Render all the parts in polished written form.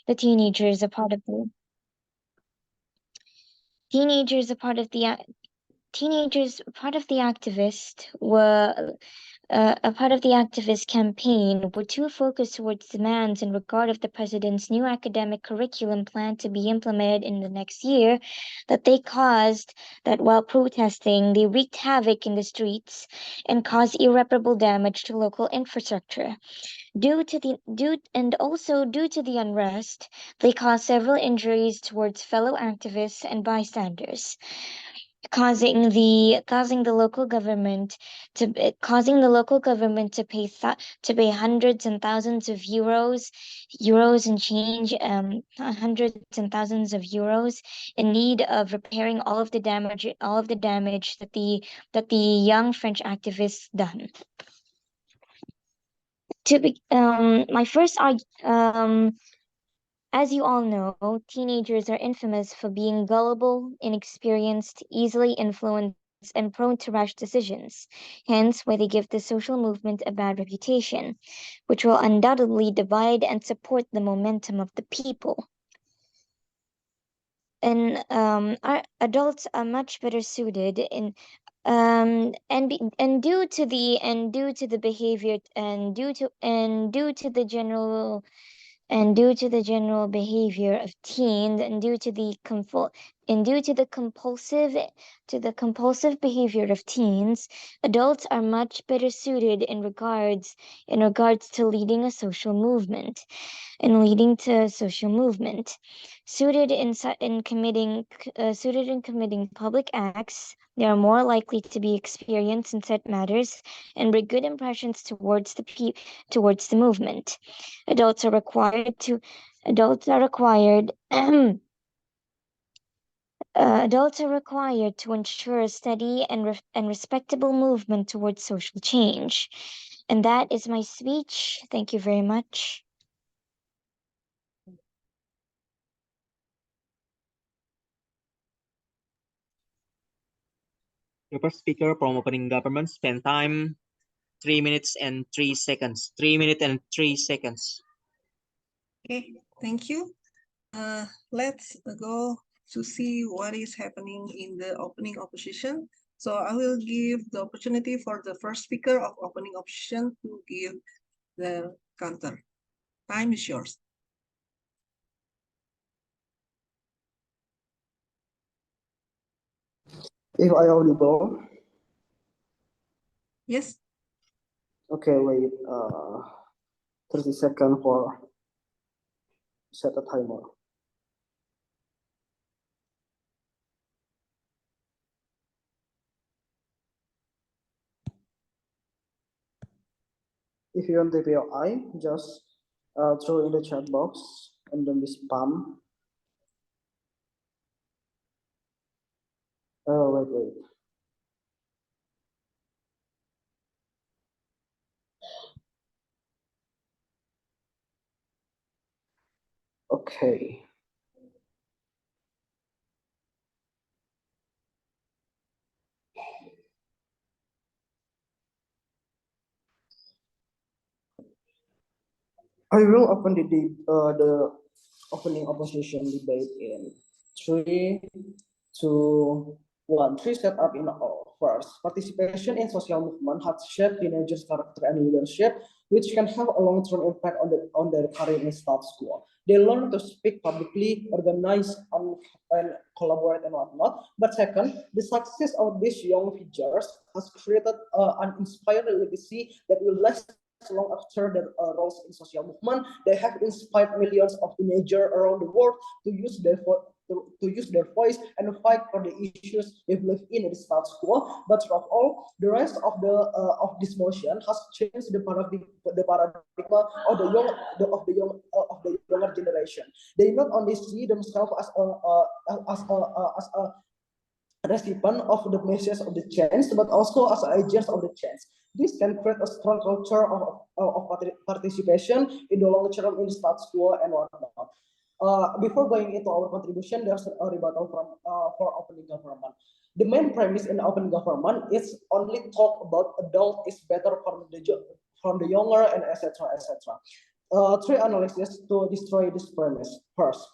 The teenagers, a part of the teenagers, a part of the teenagers, part of the activist were a part of the activist campaign were too focused towards demands in regard of the president's new academic curriculum planned to be implemented in the next year that while protesting they wreaked havoc in the streets and caused irreparable damage to local infrastructure. Due to the unrest, they caused several injuries towards fellow activists and bystanders, causing the local government to pay hundreds and thousands of euros and change, hundreds and thousands of euros, in need of repairing all of the damage that the young French activists done. My first As you all know, teenagers are infamous for being gullible, inexperienced, easily influenced, and prone to rash decisions, hence why they give the social movement a bad reputation, which will undoubtedly divide and support the momentum of the people. And our adults are much better suited in and due to the behavior and due to the general behavior of teens, and due to the compulsive behavior of teens, adults are much better suited in regards to leading a social movement and leading to a social movement. Suited in committing public acts, they are more likely to be experienced in set matters and bring good impressions towards the movement. Adults are required to ensure a steady and respectable movement towards social change. And that is my speech. Thank you very much. The first speaker from opening government spent time 3 minutes and 3 seconds. 3 minutes and 3 seconds. Okay, thank you. Let's go to see what is happening in the opening opposition. So I will give the opportunity for the first speaker of opening opposition to give the counter. Time is yours. If I audible? Yes. Okay, wait. 30 seconds for set a timer. If you want DPI, just throw in the chat box and don't be spam. Oh, wait. Okay. I will open the opening opposition debate in 3, 2, 1. 3 step up in all. First, participation in social movement has shaped teenagers' character and leadership, which can have a long-term impact on their career in staff school. They learn to speak publicly, organize, and collaborate and whatnot. But second, the success of these young figures has created an inspiring legacy that will last long after their roles in social movement. They have inspired millions of teenagers around the world to use their voice and fight for the issues they believe in the status quo. But above all, the rest of this motion has changed the paradigm of the younger generation. They not only see themselves as a recipient of the message of the change, but also as agents of the change. This can create a strong culture of participation in the long term in the status quo and whatnot. Before going into our contribution, there's a rebuttal for opening government. The main premise in open government is only talk about adult is better from the younger and etc. three analysis to destroy this premise. First,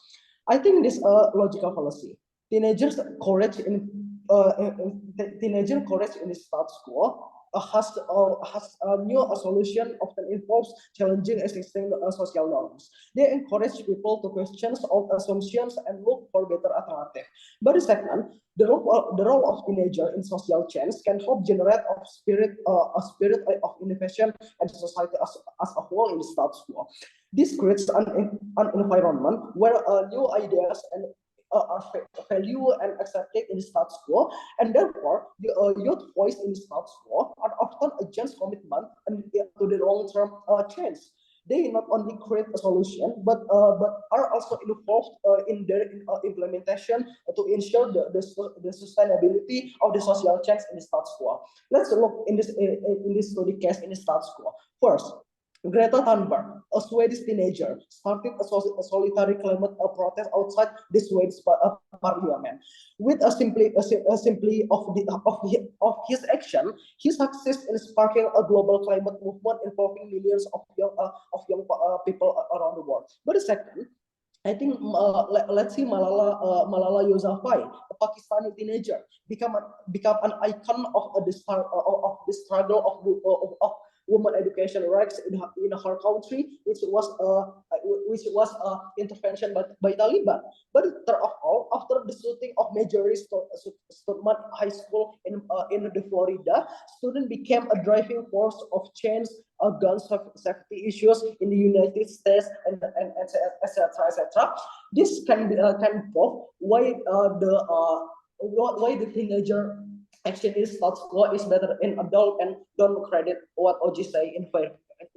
I think this logical fallacy. Teenagers courage in teenager courage in the status quo has a new solution often involves challenging existing social norms. They encourage people to question old assumptions and look for better alternative. But the second, the role of teenager in social change can help generate a spirit of innovation and society as a whole in the status quo. This creates an environment where new ideas and are valued and accepted in the status quo, and therefore the youth voice in the status quo are often a just commitment to the long-term change. They not only create a solution, but are also involved in their implementation to ensure the sustainability of the social change in the status quo. Let's look in this study case in the status quo. First, Greta Thunberg, a Swedish teenager, started a solitary climate protest outside the Swedish parliament. With simply of his action, he succeeds in sparking a global climate movement involving millions of young people around the world. But the second, I think let's see Malala Yousafzai, a Pakistani teenager, become an icon of the struggle of women education rights in her country, which was intervention by Taliban. But all, after the shooting of Major Stoneman High School in the Florida, students became a driving force of change, gun safety issues in the United States, and etc. etc. This can prove why the teenager action is status quo is better in adult, and don't credit what OG say in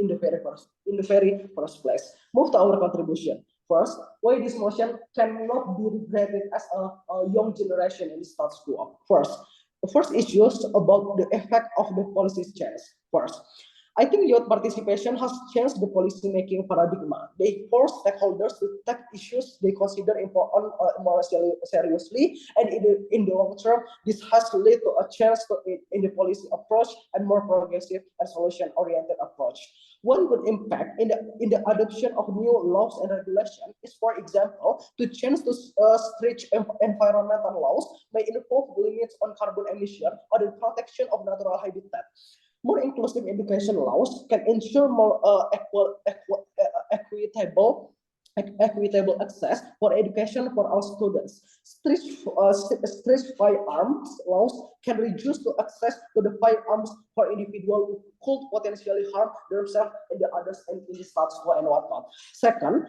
the very first place. Move to our contribution. First, why this motion cannot be regarded as a young generation in the status quo. The first issue is about the effect of the policy change. First, I think youth participation has changed the policy-making paradigm. They force stakeholders to take issues they consider important more seriously, and in the long term, this has led to a change in the policy approach and more progressive and solution-oriented approach. One good impact in the adoption of new laws and regulations is, for example, to change to strict environmental laws may involve limits on carbon emission or the protection of natural habitat. More inclusive education laws can ensure more equitable access for education for all students. Strict firearms laws can reduce the access to the firearms for individuals who could potentially harm themselves and the others in the status quo and whatnot. Second,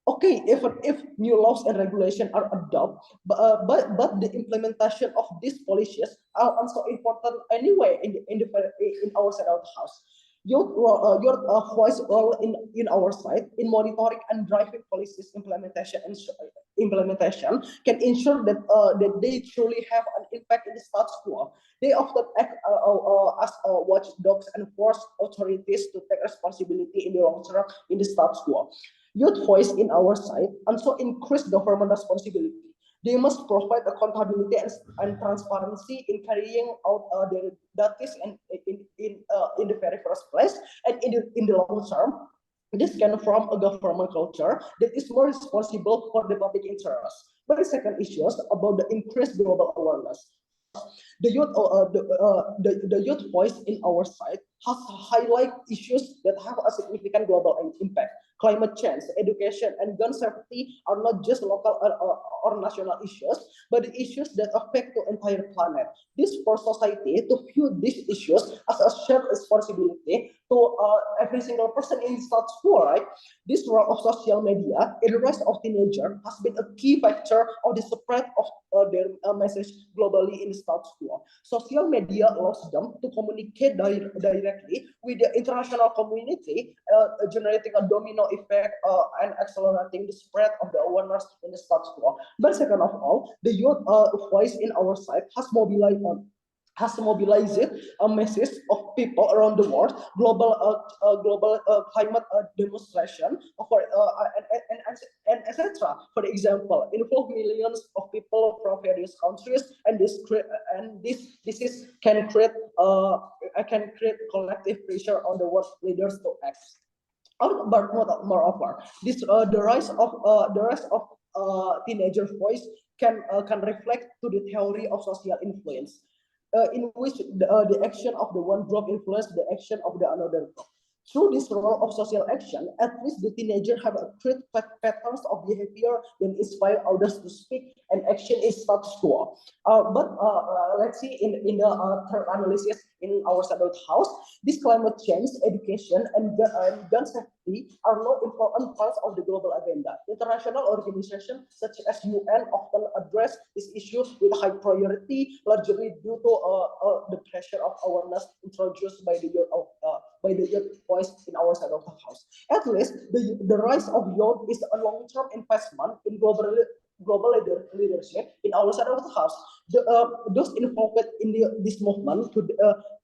okay, if new laws and regulations are adopted, but the implementation of these policies are also important anyway in our side of the house. Your voice role in our side in monitoring and driving policies implementation can ensure that that they truly have an impact in the status quo. They often act as watchdogs and force authorities to take responsibility in the long term in the status quo. Youth voice in our side also increase government responsibility. They must provide accountability and transparency in carrying out their duties and in the very first place, and in the long term, this can form a government culture that is more responsible for the public interest. But the second issue is about the increased global awareness. The youth voice in our side has highlight issues that have a significant global impact. Climate change, education, and gun safety are not just local or national issues, but the issues that affect the entire planet. This forces society to view these issues as a shared responsibility to every single person in status quo, right? This role of social media in the rise of teenagers has been a key factor of the spread of their message globally in the status quo. Social media allows them to communicate directly with the international community, generating a domino effect and accelerating the spread of the awareness in the status quo. But second of all, the youth voice in our side has mobilized a message of people around the world, global climate demonstration for and etc. For example, involve millions of people from various countries, and this can create collective pressure on the world leaders to act. But moreover, the rise of teenager voice can reflect to the theory of social influence, in which the action of the one group influence the action of the another group. Through this role of social action, at least the teenager have a clear patterns of behavior that inspire others to speak, and action is status quo. But let's see in the third analysis in our Sabbath house, this climate change, education, and gun safety are now important parts of the global agenda. International organizations such as UN often address this issue with high priority, largely due to the pressure of awareness introduced by the youth voice in our side of the house. At least the rise of youth is a long-term investment in global leadership in our side of the house. Those involved in this movement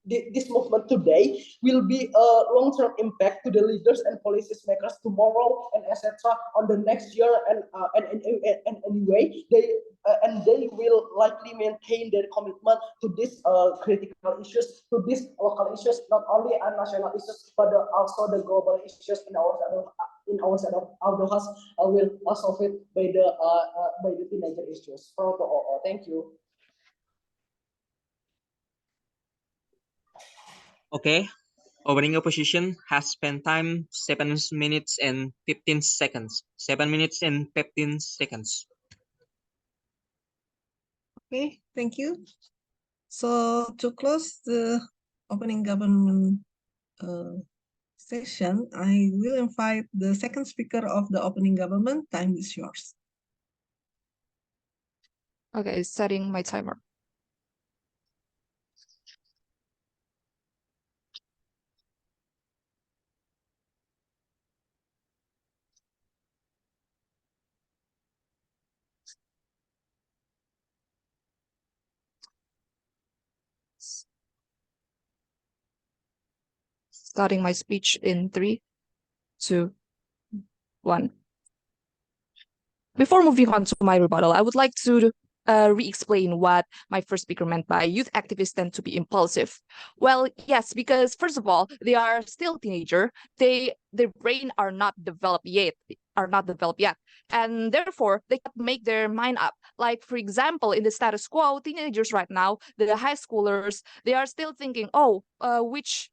this movement today will be a long-term impact to the leaders and policy makers tomorrow and etc. on the next year and anyway they will likely maintain their commitment to these critical issues, to these local issues, not only national issues but also the global issues in our side of the house will solve it by the teenager issues. Thank you. Okay. Opening opposition has spent time 7 minutes and 15 seconds. 7 minutes and 15 seconds. Okay, thank you. So to close the opening government session, I will invite the second speaker of the opening government. Time is yours. Okay, setting my timer. Starting my speech in 3, 2, 1. Before moving on to my rebuttal, I would like to re-explain what my first speaker meant by youth activists tend to be impulsive. Well, yes, because first of all, they are still teenager. Their brain are not developed yet. And therefore, they can't make their mind up. Like, for example, in the status quo, teenagers right now, the high schoolers, they are still thinking, which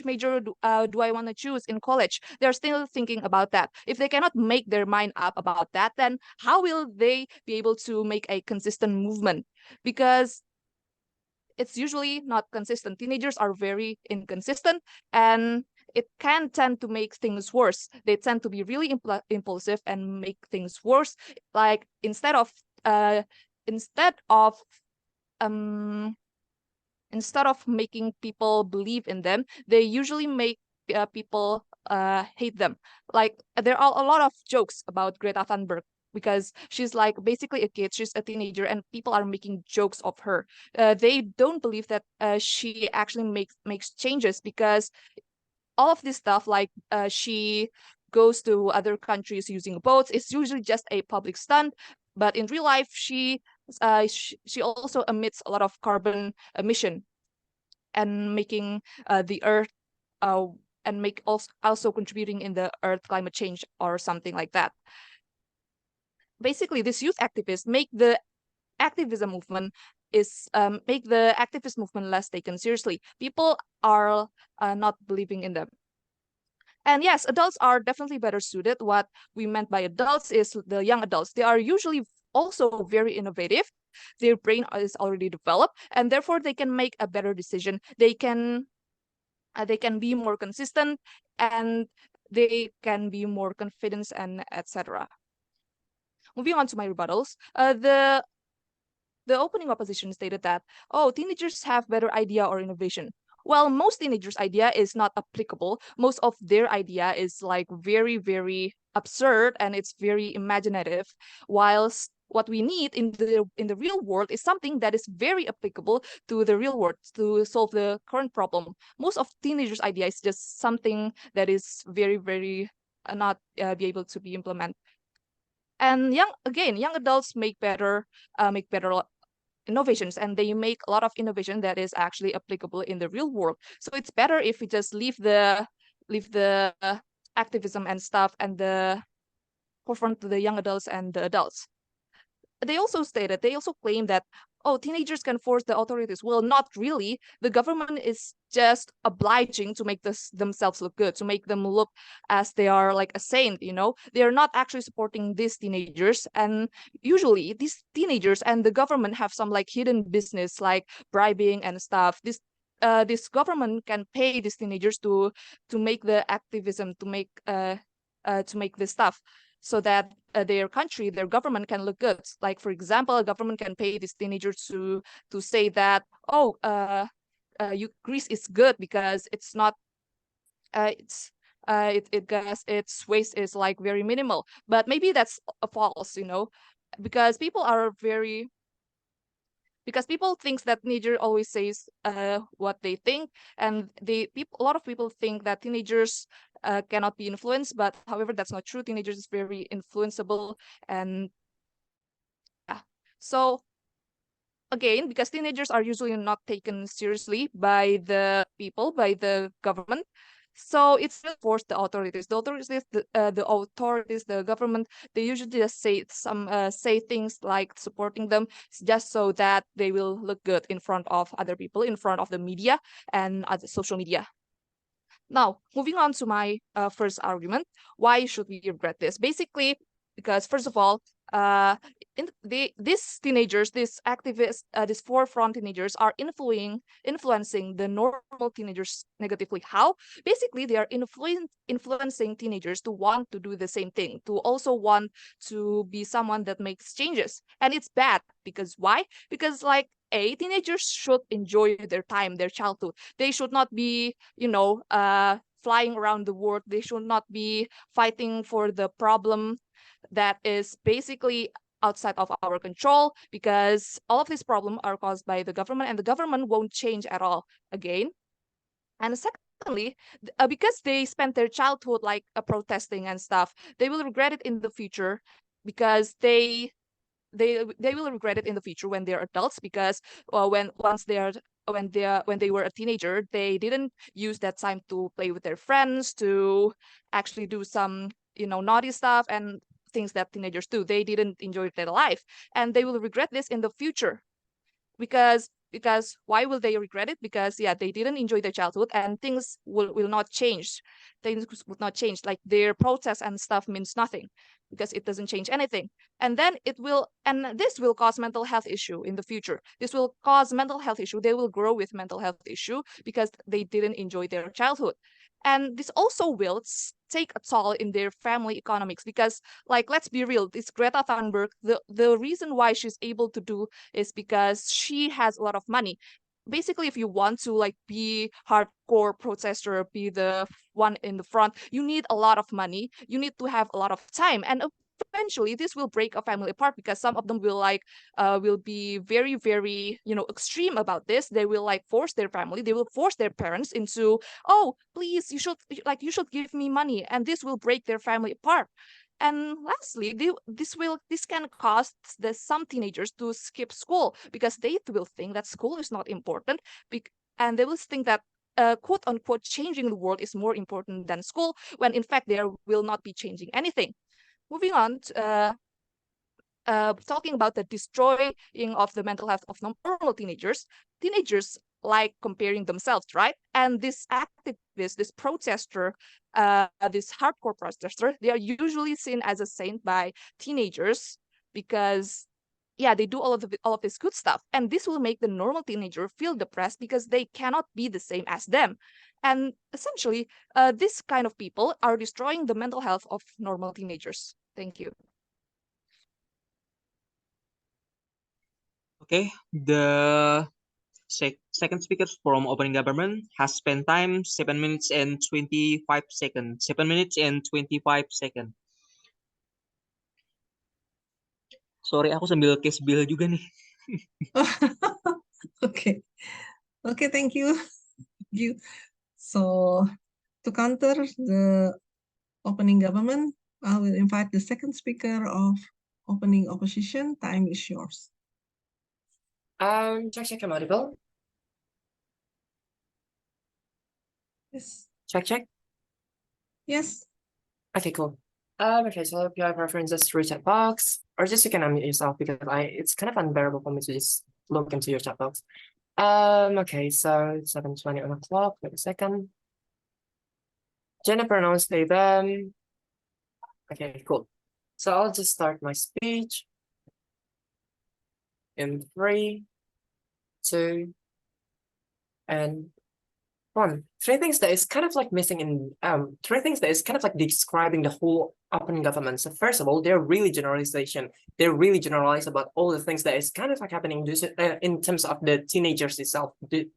major do I want to choose in college? They're still thinking about that. If they cannot make their mind up about that, then how will they be able to make a consistent movement? Because it's usually not consistent. Teenagers are very inconsistent, and it can tend to make things worse. They tend to be really impulsive and make things worse. Like instead of making people believe in them, they usually make people hate them. Like there are a lot of jokes about Greta Thunberg because she's like basically a kid, she's a teenager, and people are making jokes of her. They don't believe that she actually makes changes, because all of this stuff, like she goes to other countries using boats, it's usually just a public stunt. But in real life, she also emits a lot of carbon emission and making the earth and make also contributing in the earth climate change or something like that. Basically, this youth activists make the activism movement less taken seriously. People are not believing in them. And yes, adults are definitely better suited. What we meant by adults is the young adults. They are usually also very innovative. Their brain is already developed, and therefore they can make a better decision. They can be more consistent, and they can be more confident, and etc. Moving on to my rebuttals, the opening opposition stated that, oh, teenagers have better idea or innovation. Well, most teenagers' idea is not applicable. Most of their idea is like very, very absurd, and it's very imaginative. Whilst what we need in the real world is something that is very applicable to the real world to solve the current problem. Most of teenagers' idea is just something that is very, very not be able to be implemented. And young adults make better innovations, and they make a lot of innovation that is actually applicable in the real world. So it's better if we just leave the leave the activism and stuff and the forefront to the young adults and the adults. They also claim that, oh, teenagers can force the authorities. Well, not really. The government is just obliging to make themselves look good, to make them look as they are like a saint, you know. They are not actually supporting these teenagers. And usually these teenagers and the government have some like hidden business, like bribing and stuff. This government can pay these teenagers to make the activism, to make this stuff, so that their country, their government can look good. Like, for example, a government can pay these teenagers to say that, oh, Greece is good because it's not, its waste is like very minimal. But maybe that's false, you know, because people thinks that teenager always says what they think, and a lot of people think that teenagers cannot be influenced, but however, that's not true. Teenagers is very influenceable. And yeah, so again, because teenagers are usually not taken seriously by the people, by the government, so it's just force the authorities. The authorities, the government, they usually just say things like supporting them just so that they will look good in front of other people, in front of the media and other social media. Now, moving on to my first argument, why should we regret this? Basically, because first of all, these teenagers, these activists, these forefront teenagers are influencing the normal teenagers negatively. How? Basically, they are influencing teenagers to want to do the same thing, to also want to be someone that makes changes. And it's bad because why? Because like, teenagers should enjoy their time, their childhood. They should not be, flying around the world. They should not be fighting for the problem that is basically outside of our control, because all of these problems are caused by the government, and the government won't change at all again. And secondly, because they spent their childhood like protesting and stuff, they will regret it in the future, because they will regret it in the future when they're adults, because when they were a teenager, they didn't use that time to play with their friends, to actually do some naughty stuff and things that teenagers do. They didn't enjoy their life, and they will regret this in the future. Because why will they regret it? Because they didn't enjoy their childhood, and things will not change. Things would not change. Like, their protest and stuff means nothing, because it doesn't change anything. And then this will cause mental health issue in the future. This will cause mental health issue. They will grow with mental health issue because they didn't enjoy their childhood. And this also will take a toll in their family economics, because, like, let's be real, this Greta Thunberg, the reason why she's able to do is because she has a lot of money. Basically, if you want to like be hardcore protester, be the one in the front, you need a lot of money, you need to have a lot of time, and eventually this will break a family apart, because some of them will be very, very extreme about this. They will like force their family, they will force their parents into, oh, please, you should give me money, and this will break their family apart. And lastly, this can cause some teenagers to skip school, because they will think that school is not important, and they will think that quote unquote changing the world is more important than school, when in fact there will not be changing anything. Moving on to, talking about the destroying of the mental health of normal teenagers. Teenagers like comparing themselves, right? And this activist, this protester, this hardcore protester, they are usually seen as a saint by teenagers, because they do all of this good stuff, and this will make the normal teenager feel depressed because they cannot be the same as them. And essentially, this kind of people are destroying the mental health of normal teenagers. Thank you. Okay, the second speaker from opening government has spent time 7 minutes and 25 seconds. 7 minutes and 25 seconds. Sorry, aku sambil case bill juga nih. Okay. Okay, thank you. So, to counter the opening government, I will invite the second speaker of opening opposition. Time is yours. Check, I'm audible. Yes. Check. Yes. Okay, cool. Okay, so if you have references through chat box, or just you can unmute yourself because it's kind of unbearable for me to just look into your chat box. Okay, so 7:20 on the clock. Wait a second. Jennifer announced the event. Okay, cool. So I'll just start my speech in 3, 2, and 1. Three things that is kind of like missing in three things that is kind of like describing the whole open government. So first of all, they're really generalization. They're really generalized about all the things that is kind of like happening in terms of the teenagers itself.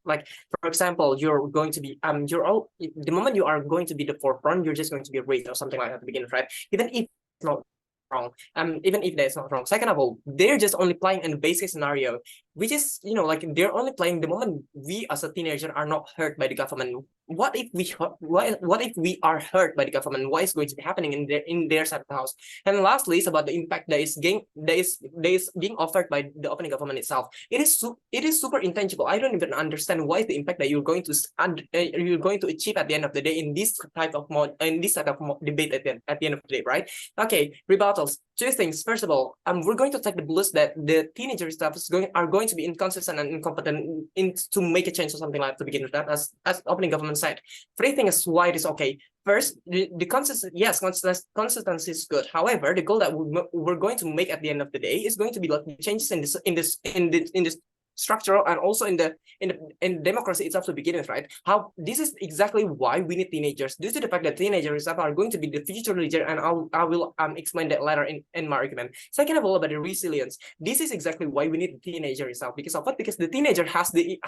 Like for example, you're going to be the moment you are going to be the forefront, you're just going to be rich or something like that to begin with, right? Even if it's not wrong, even if that's not wrong. Second of all, they're just only playing in the basic scenario, which is, like they're only playing the moment we as a teenager are not hurt by the government. What if we are hurt by the government? What is going to be happening in their side of the house? And lastly, is about the impact that is being offered by the opening government itself. It is super intangible. I don't even understand what is the impact that you're going to achieve at the end of the day in this type of debate at the end of the day, right? Okay, rebuttals. Two things. First of all, we're going to take the blues that the teenager stuff are going to be inconsistent and incompetent to make a change or something like that to begin with. That as opening government said. Three things why it is okay. First, the consistency is good. However, the goal that we're going to make at the end of the day is going to be like the changes in this structural and also in democracy itself to begin with, right? How this is exactly why we need teenagers, due to the fact that teenagers are going to be the future leader, and I will explain that later in my argument. Second of all, about the resilience, this is exactly why we need the teenager itself. Because of what? Because the teenager has the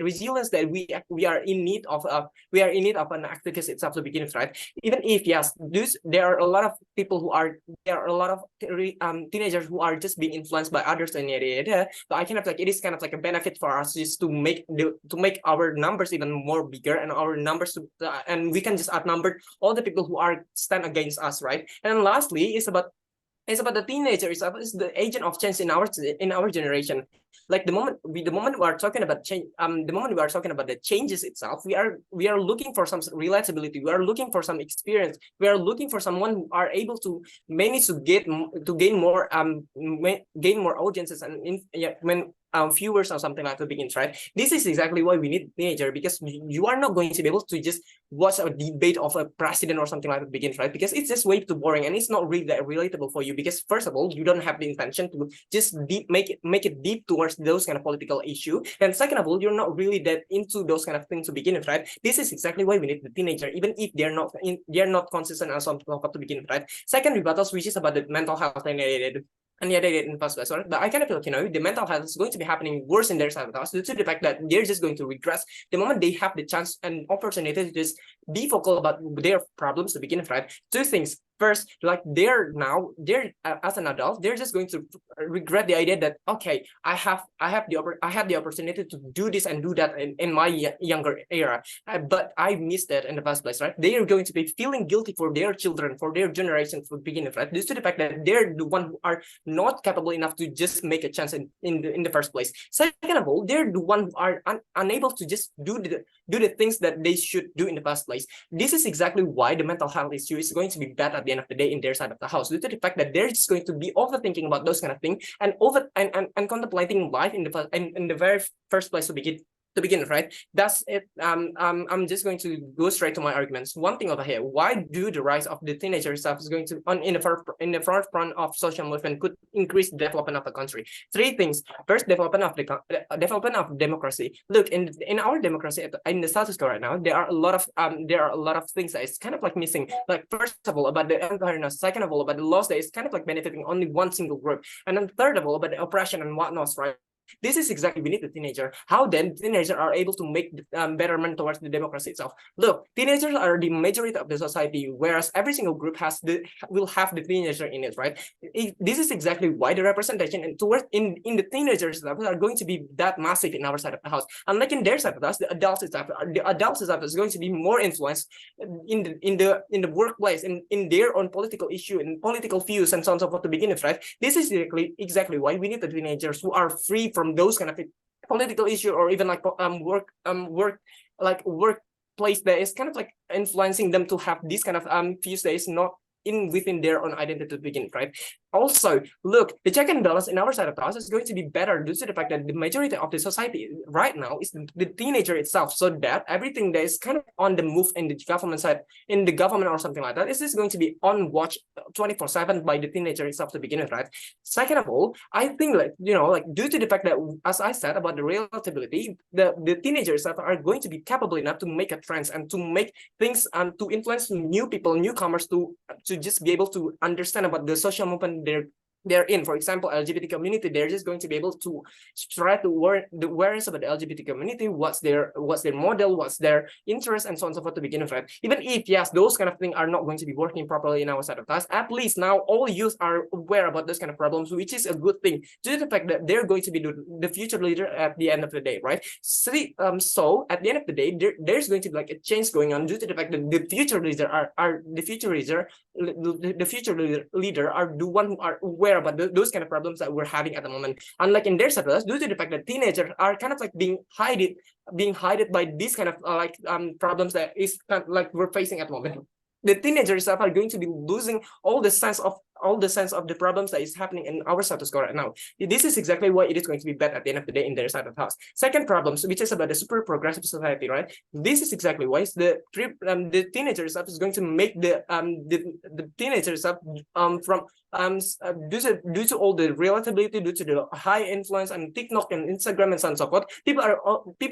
resilience that we are in need of. We are in need of an activist itself to begin with, right? Even if yes, there are a lot of people teenagers who are just being influenced by others and but I kind of like it is kind of like a benefit for us just to make our numbers even more bigger, and our numbers and we can just outnumber all the people who are stand against us, right? And lastly, it's about the teenager itself is the agent of change in our generation. Like the moment we are talking about change, the moment we are talking about the changes itself, we are looking for some relatability. We are looking for some experience. We are looking for someone who are able to manage to gain more audiences and when viewers or something like that begins, right? This is exactly why we need teenager, because you are not going to be able to just watch a debate of a president or something like that begins, right? Because it's just way too boring and it's not really that relatable for you. Because first of all, you don't have the intention to just make it deep towards those kind of political issue, and second of all, you're not really that into those kind of things to begin with, right? This is exactly why we need the teenager, even if they're not consistent or something like that to begin with, right? Second rebuttals, which is about the mental health and they did in the first place, right? But I kind of feel like, the mental health is going to be happening worse in their side of the house due to the fact that they're just going to regress the moment they have the chance and opportunity to just be vocal about their problems to begin with, right? Two things. First, like they're as an adult, they're just going to regret the idea that, okay, I had the opportunity to do this and do that in my younger era, but I missed that in the first place, right? They are going to be feeling guilty for their children, for their generation to begin with, right? Due to the fact that they're the one who are not capable enough to just make a chance in the first place. Second of all, they're the one who are unable to just do the things that they should do in the first place. This is exactly why the mental health issue is going to be bad at the end of the day in their side of the house, due to the fact that they're just going to be overthinking about those kind of things and contemplating life in the very first place to begin with, right? That's it. I'm just going to go straight to my arguments. One thing over here: why do the rise of the teenager stuff is going to in the forefront of social movement could increase the development of the country? Three things. First, development of democracy. Look, in our democracy in the status quo right now, there are a lot of things that is kind of like missing. Like first of all, about the unfairness. Second of all, about the laws that is kind of like benefiting only one single group, and then third of all, about the oppression and whatnot, right? This is exactly we need the teenager. How then teenagers are able to make betterment towards the democracy itself? Look, teenagers are the majority of the society, whereas every single group will have the teenager in it, right? This is exactly why the representation in the teenagers are going to be that massive in our side of the house. Unlike in their side of the house, the adults itself is going to be more influenced in the workplace, in their own political issue and political views and so on and so forth to begin with, right? This is exactly why we need the teenagers who are free from those kind of political issue, or even like work place that is kind of like influencing them to have this kind of views that is not within their own identity to begin, right? Also, look, the check and balance in our side of the house is going to be better due to the fact that the majority of the society right now is the teenager itself, so that everything that is kind of on the move in the government side, in the government or something like that, is going to be on watch 24/7 by the teenager itself to begin with, right? Second of all, I think like, you know, like due to the fact that, as I said about the relatability, the teenagers are going to be capable enough to make a trends and to make things and to influence new people, newcomers to just be able to understand about the social movement they're in. For example, LGBT community, they're just going to be able to try to the awareness about the LGBT community, what's their model, what's their interest, and so on and so forth to begin with, right? Even if, yes, those kind of things are not going to be working properly in our side of class, at least now all youth are aware about those kind of problems, which is a good thing due to the fact that they're going to be the future leader at the end of the day, right? So at the end of the day, there's going to be like a change going on due to the fact that the future leader are the future leader are the one who are aware about those kind of problems that we're having at the moment. Unlike in their settlers, due to the fact that teenagers are kind of like being hided by these kind of problems that is kind of like we're facing at the moment. The teenagers are going to be losing all the sense of the problems that is happening in our status quo right now. This is exactly why it is going to be bad at the end of the day in their side of the house. Second problem, which is about the super progressive society, right? This is exactly why the teenagers is going to make the teenagers from due to all the relatability, due to the high influence on TikTok and Instagram and so on and so forth, people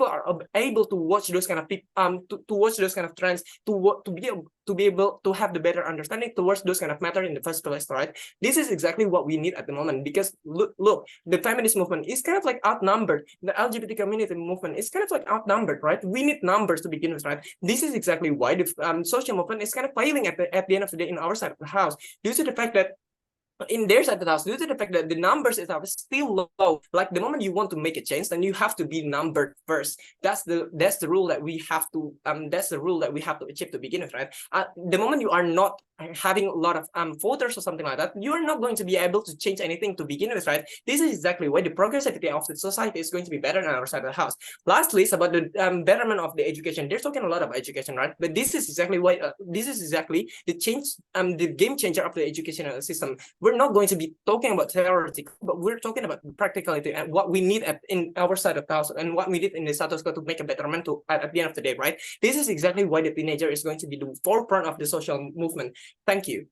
are able to watch those kind of to watch those kind of trends, to be able to have the better understanding towards those kind of matter in the first place, right? This is exactly what we need at the moment, because look, the feminist movement is kind of like outnumbered. The LGBT community movement is kind of like outnumbered, right? We need numbers to begin with, right? This is exactly why the social movement is kind of failing at the end of the day in our side of the house, due to the fact that in their side of the house, due to the fact that the numbers itself is still low. Like the moment you want to make a change, then you have to be numbered first. That's the rule that we have to achieve to begin with, right? The moment you are not having a lot of voters or something like that, you are not going to be able to change anything to begin with, right? This is exactly why the progressivity of the society is going to be better on our side of the house. Lastly, it's about the betterment of the education. They're talking a lot about education, right? But this is exactly why this is exactly the change, the game changer of the educational system. We're not going to be talking about theoretical, but we're talking about practicality and what we need in our side of the house and what we need in the status quo to make a betterment at the end of the day, right? This is exactly why the teenager is going to be the forefront of the social movement. Thank you.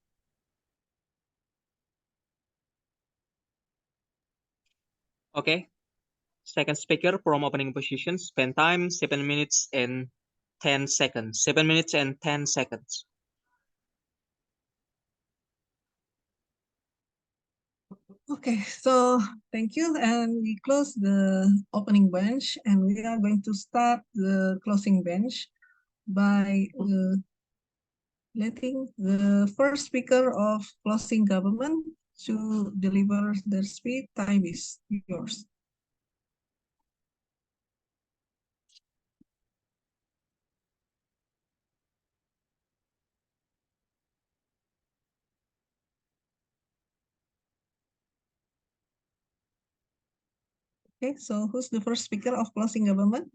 Okay. Second speaker from opening position, spend time 7 minutes and 10 seconds. 7 minutes and 10 seconds. Okay, so thank you, and we close the opening bench, and we are going to start the closing bench by letting the first speaker of closing government to deliver their speech. Time is yours. Okay, so who's the first speaker of closing government?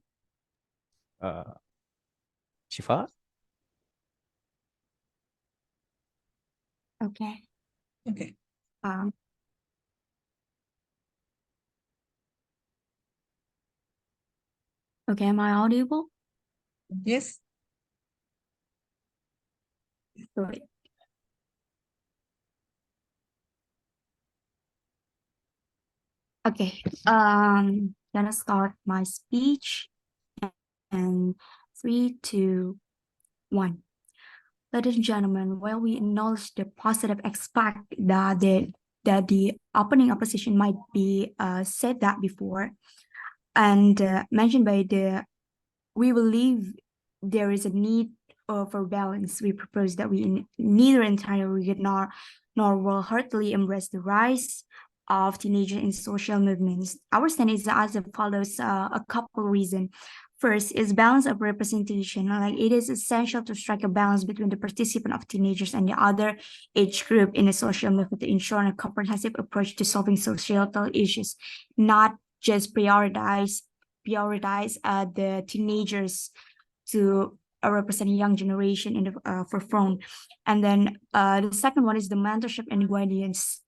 Shiva? Okay. Okay. Okay, am I audible? Yes. Great. Okay, gonna start my speech, and 3, 2, 1. Ladies and gentlemen, while we acknowledge the positive aspect that the opening opposition might be said that before, and mentioned by we believe there is a need for balance. We propose that we neither entirely nor wholeheartedly embrace the rise of teenagers in social movements. Our stand is as follows: a couple reasons. First is balance of representation. Like it is essential to strike a balance between the participant of teenagers and the other age group in a social movement to ensure a comprehensive approach to solving societal issues, not just prioritize the teenagers to represent young generation in the for phone. And then the second one is the mentorship and guidance.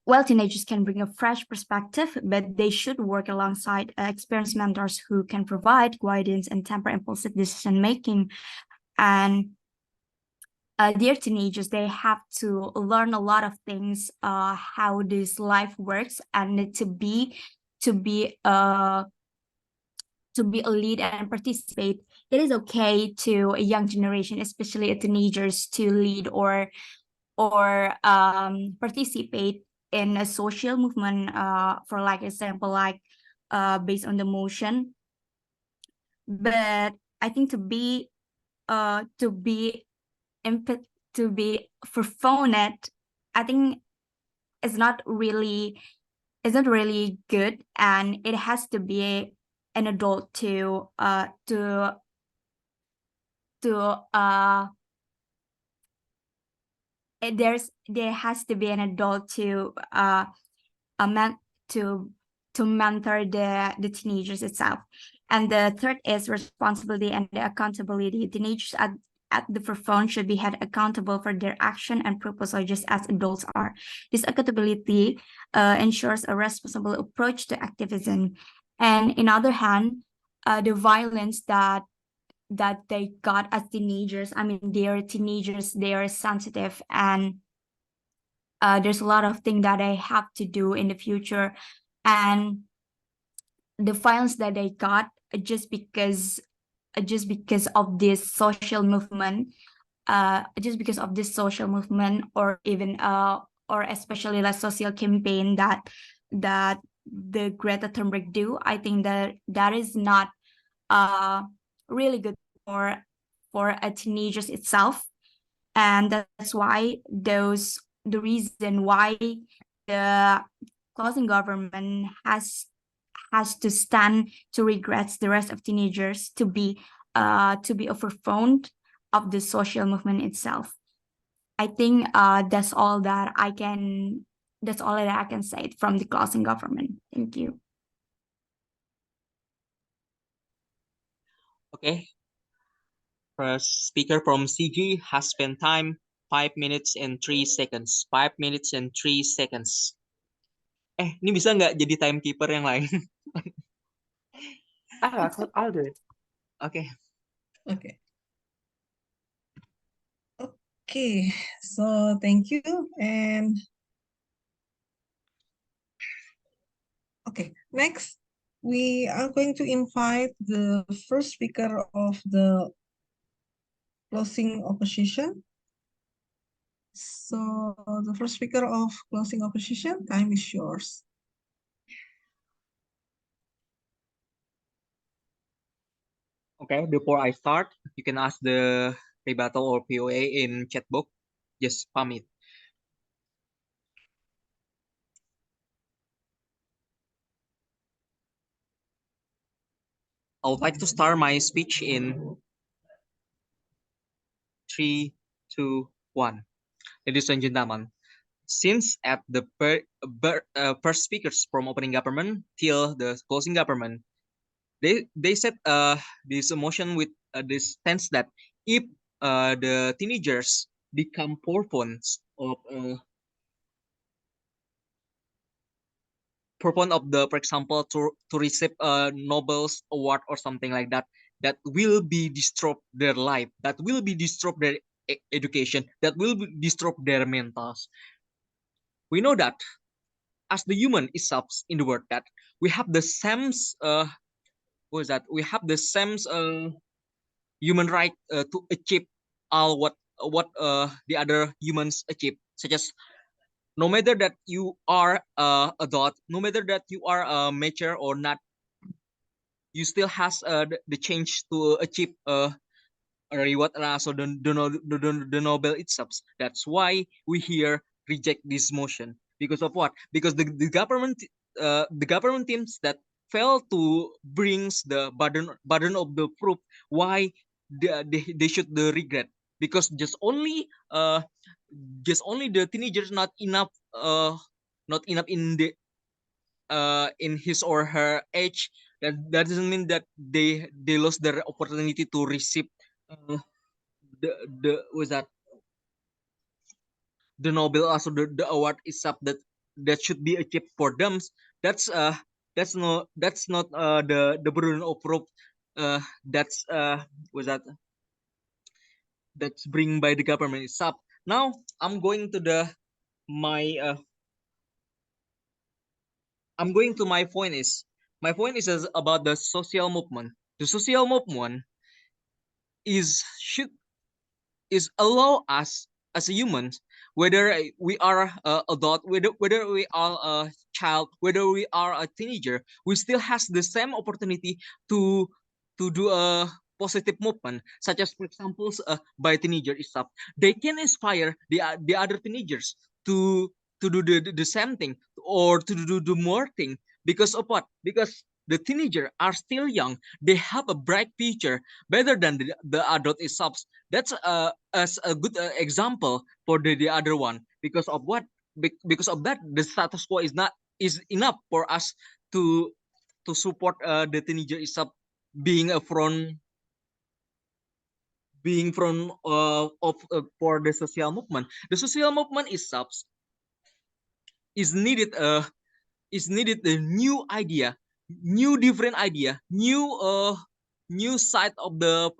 Well, teenagers can bring a fresh perspective, but they should work alongside experienced mentors who can provide guidance and temper impulsive decision making. And dear teenagers, they have to learn a lot of things, how this life works, and to be a lead and participate. It is okay to a young generation, especially teenagers, to lead or participate in a social movement, for like example, like based on the motion. But I think to be for phone it, I think it's not really good, and it has to be an adult to there has to be an adult to a man to mentor the teenagers itself. And the third is responsibility and the accountability. Teenagers at the forefront should be held accountable for their action and proposal, just as adults are. This accountability ensures a responsible approach to activism. And in other hand, the violence that they got as teenagers, I mean, they are teenagers, they are sensitive, and there's a lot of things that they have to do in the future. And the violence that they got just because of this social movement, or even or especially like social campaign that the Greta Thunberg do. I think that is not really good for a teenagers itself. And that's why the reason why the closing government has to stand to regrets the rest of teenagers to be overfront of the social movement itself. I think that's all that I can say from the closing government. Thank you. Okay. First speaker from CG has spent time 5 minutes and 3 seconds. 5 minutes and 3 seconds. Ini bisa nggak jadi timekeeper yang lain? I'll do it. Okay. Okay. Okay, so thank you. And okay, next we are going to invite the first speaker of the closing opposition. So the first speaker of closing opposition, time is yours. Okay, before I start, you can ask the rebuttal or POA in chat box. Just spam it. I would like to start my speech in 3, 2, 1. Ladies and gentlemen, since at the first speakers from opening government till the closing government, they said this motion with this stance that if the teenagers become forefronts of the, for example, to receive a Nobel's award or something like that, that will be disrupt their life, that will be disrupt their education, that will be disrupt their mentals. We know that as the human itself in the world, that we have the same we have the same human right to achieve all what the other humans achieve, such as no matter that you are adult, no matter that you are mature or not, you still has the change to achieve a reward and also the Nobel itself. That's why we here reject this motion. Because of what? Because the government teams that fail to brings the burden of the proof why they should the regret, because just only the teenagers not enough in the in his or her age That doesn't mean that they lost their opportunity to receive the was that the Nobel, also the award itself that should be achieved for them. That's not the burden of proof that's was that's bring by the government itself. Now I'm going to my I'm going to my point is about the social movement. The social movement should allow us as a humans, whether we are adult, whether we are a child, whether we are a teenager, we still has the same opportunity to do a positive movement, such as, for example, by teenager itself, they can inspire the other teenagers to do the same thing, or to do the more thing, because of what? Because the teenager are still young, they have a bright future better than the adult itself. That's as a good example for the other one, because of what? Because of that, the status quo is enough for us to support the teenager itself being a front of for the social movement. The social movement itself is needed a new idea, new different idea, new side of the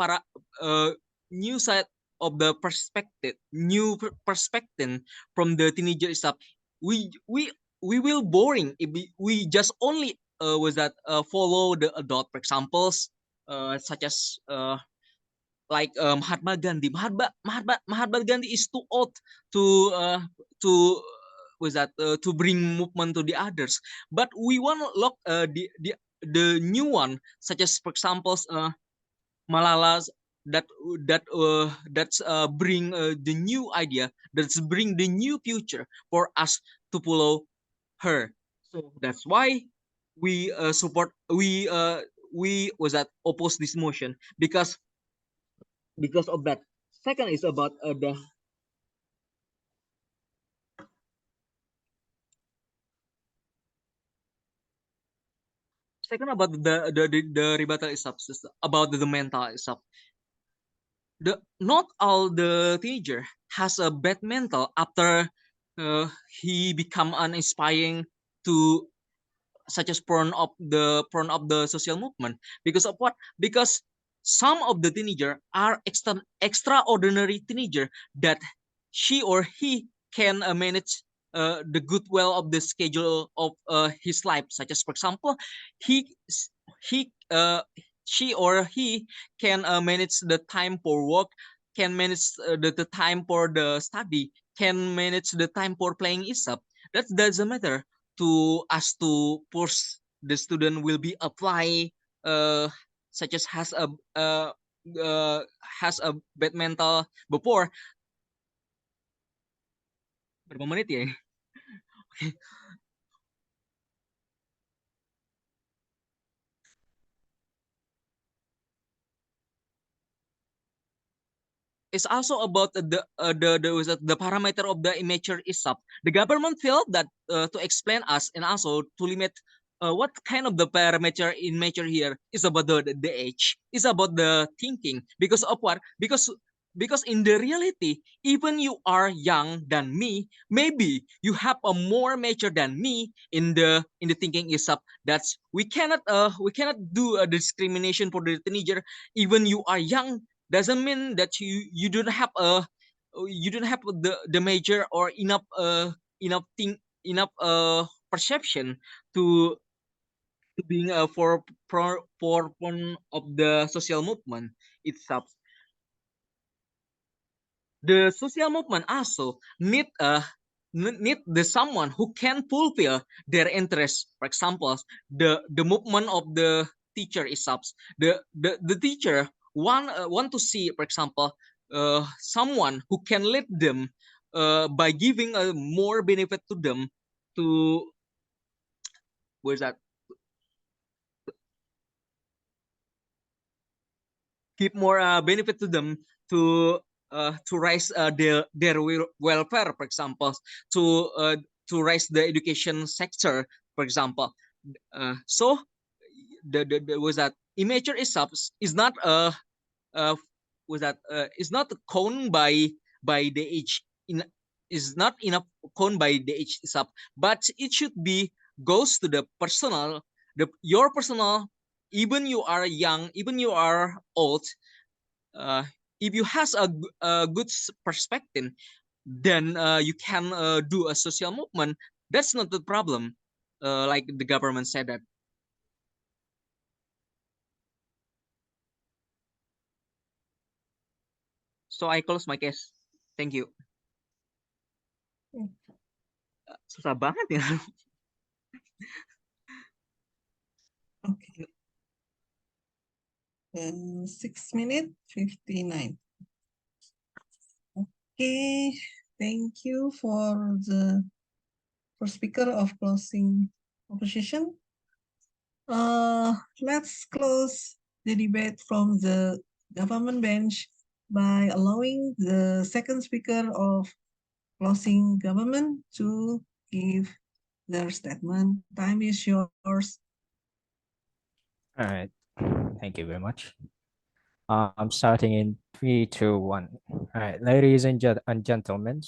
uh, new side of the perspective, new perspective from the teenager itself. We we we will boring if we just only follow the adult, for examples, such as like Mahatma Gandhi. Mahatma Gandhi is too old to to bring movement to the others. But we want to look the new one, such as, for example, Malala's that's bring the new idea, that's bring the new future for us to follow her. So that's why we support we oppose this motion, because of that. Second is about the second about the rebuttal itself, about the mental itself. Not all the teenager has a bad mental after he become uninspiring to, such as prone of the social movement. Because of what? Because some of the teenager are extraordinary teenager that she or he can manage the good well of the schedule of his life, such as, for example, he he she or he can manage the time for work, can manage the time for the study, can manage the time for playing itself. That doesn't matter to us to push the student will be apply such as has a bad mental before. Berapa menit ya? It's also about the parameter of the immature itself. The government felt that to explain us, and also to limit what kind of the parameter immature here is about the age, is about the thinking. Because of what? Because in the reality, even you are young than me, maybe you have a more mature than me in the thinking itself. That's we cannot do a discrimination for the teenager. Even you are young doesn't mean that you don't have the major or enough enough perception to being for one of the social movement itself. The social movement also need the someone who can fulfill their interests. For example, the movement of the teacher itself. The teacher want to see, for example, someone who can lead them by giving a more benefit to them, to where's that give more benefit to them to raise their welfare, for example, to raise the education sector, for example. So was that immature is not was that is not count by the age in is not enough count by the age itself, but it should be goes to the personal, your personal, even you are young, even you are old, if you has a good perspective, then you can do a social movement. That's not the problem, like the government said that. So I close my case. Thank you. Susah banget ya. Okay. 6 minutes 59. Okay, thank you for the first speaker of closing opposition. Let's close the debate from the government bench by allowing the second speaker of closing government to give their statement. Time is yours. All right. Thank you very much. I'm starting in 3, 2, 1. All right, ladies and gentlemen,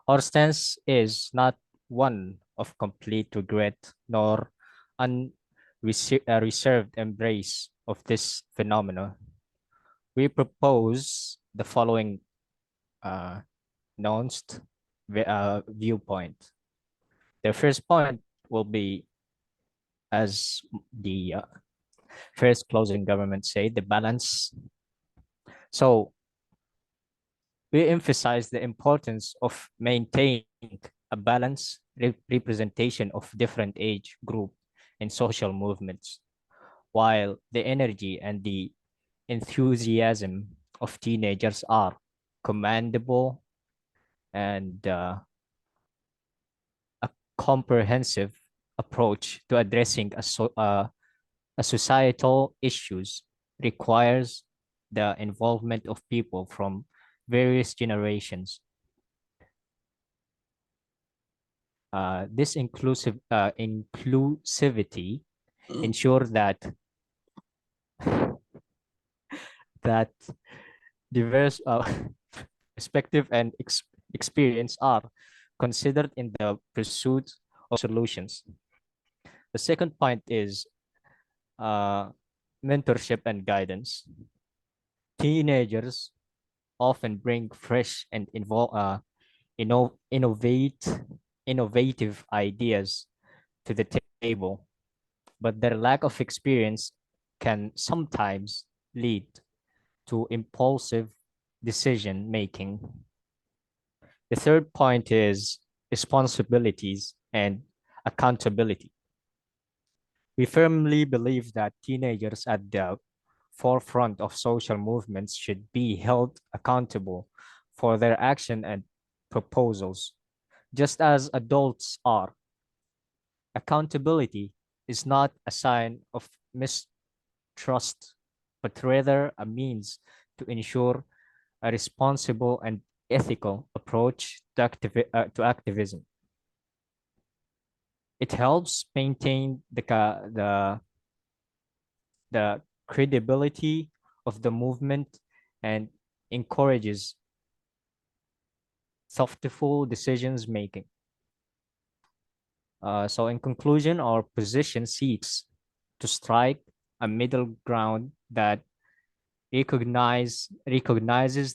our stance is not one of complete regret nor reserved embrace of this phenomenon. We propose the following nuanced viewpoint. The first point will be, as the first closing government say, the balance. So we emphasize the importance of maintaining a balanced representation of different age group in social movements, while the energy and the enthusiasm of teenagers are commendable, and a comprehensive approach to addressing a societal issues requires the involvement of people from various generations. This inclusivity ensure that diverse perspective and experience are considered in the pursuit of solutions. The second point is mentorship and guidance. Teenagers often bring fresh and innovative ideas to the table, but their lack of experience can sometimes lead to impulsive decision making. The third point is responsibilities and accountability. We firmly believe that teenagers at the forefront of social movements should be held accountable for their action and proposals, just as adults are. Accountability is not a sign of mistrust, but rather a means to ensure a responsible and ethical approach to activism. It helps maintain the credibility of the movement and encourages thoughtful decisions making. So in conclusion, our position seeks to strike a middle ground that recognizes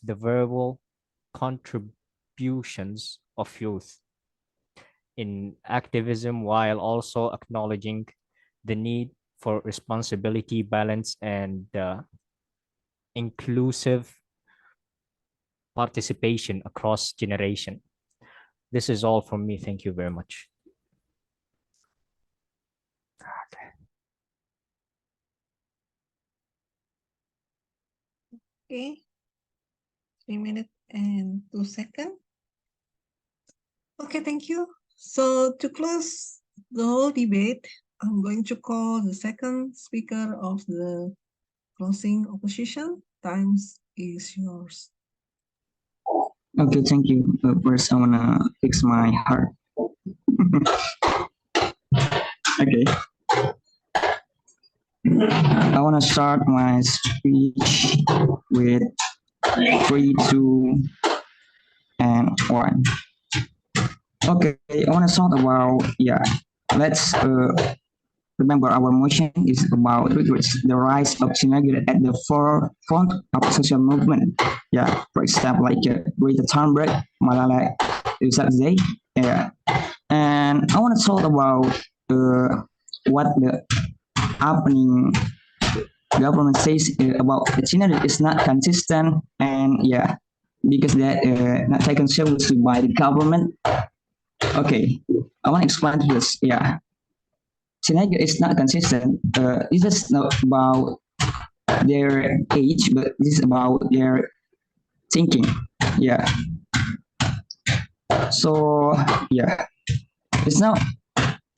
the verbal contributions of youth in activism while also acknowledging the need for responsibility, balance, and inclusive participation across generation. This is all from me. Thank you very much. Okay, 3 minutes and 2 seconds. Okay, thank you. So to close the whole debate, I'm going to call the second speaker of the closing opposition. Times is yours. Okay, thank you. First, I wanna fix my heart. Okay. I want to start my speech with 3, 2, and 1. Okay, I want to talk about, let's remember our motion is about the rise of teenagers at the forefront of social movement. Yeah, for example, like Greta Thunberg, Malala Yousafzai. Yeah, and I want to talk about what the happening government says about the teenager is not consistent, and because that not taken seriously by the government. Okay, I want to explain this. Yeah, teenager is not consistent. This is not about their age, but this is about their thinking. Yeah. So it's not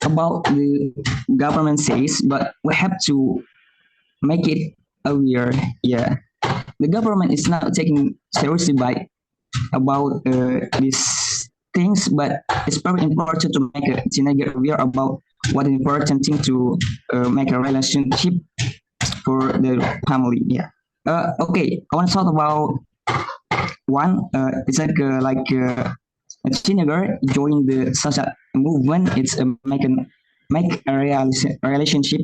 about the government says, but we have to make it aware. Yeah, the government is not taking seriously by about these things, but it's very important to make a teenager aware about what is important thing to make a relationship for the family. Yeah. Okay, I want to talk about one. It's like a teenager join the social movement. It's make a relationship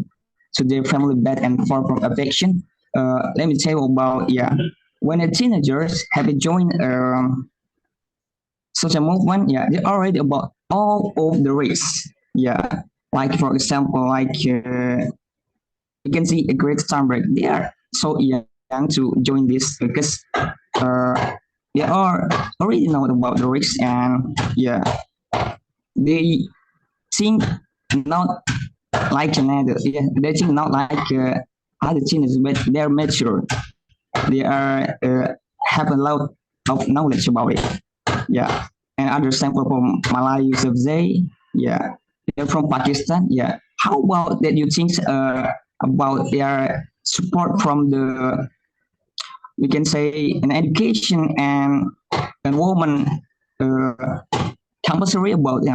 to their family bed and far from affection. Let me tell you about when a teenagers have joined such a movement, they're already about all of the race. Yeah, like for example, like you can see a great Thunberg. They are so young to join this because they are already know about the risks, and they think not like another. Yeah, they think not like other teenagers, but they're mature. They are have a lot of knowledge about it. Yeah, and other sample from Malaya Yousafzai. Yeah, they're from Pakistan. Yeah, how about that? You think about their support from the, we can say, an education and woman compulsory about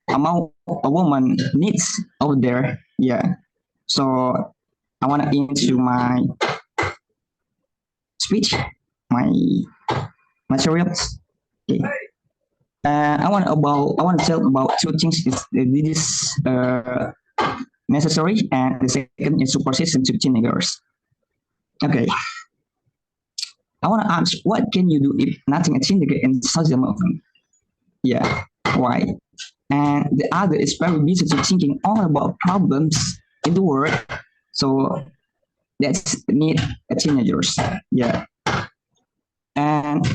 amount a woman needs over there. Yeah, so I want to into my speech, my materials. Okay. I want to tell about two things. This is necessary, and the second is super system to teenagers. Okay. I want to ask, what can you do if nothing is teenager in social movement? Yeah, why? And the other is very busy to thinking all about problems in the world. So that's need a teenagers. Yeah. And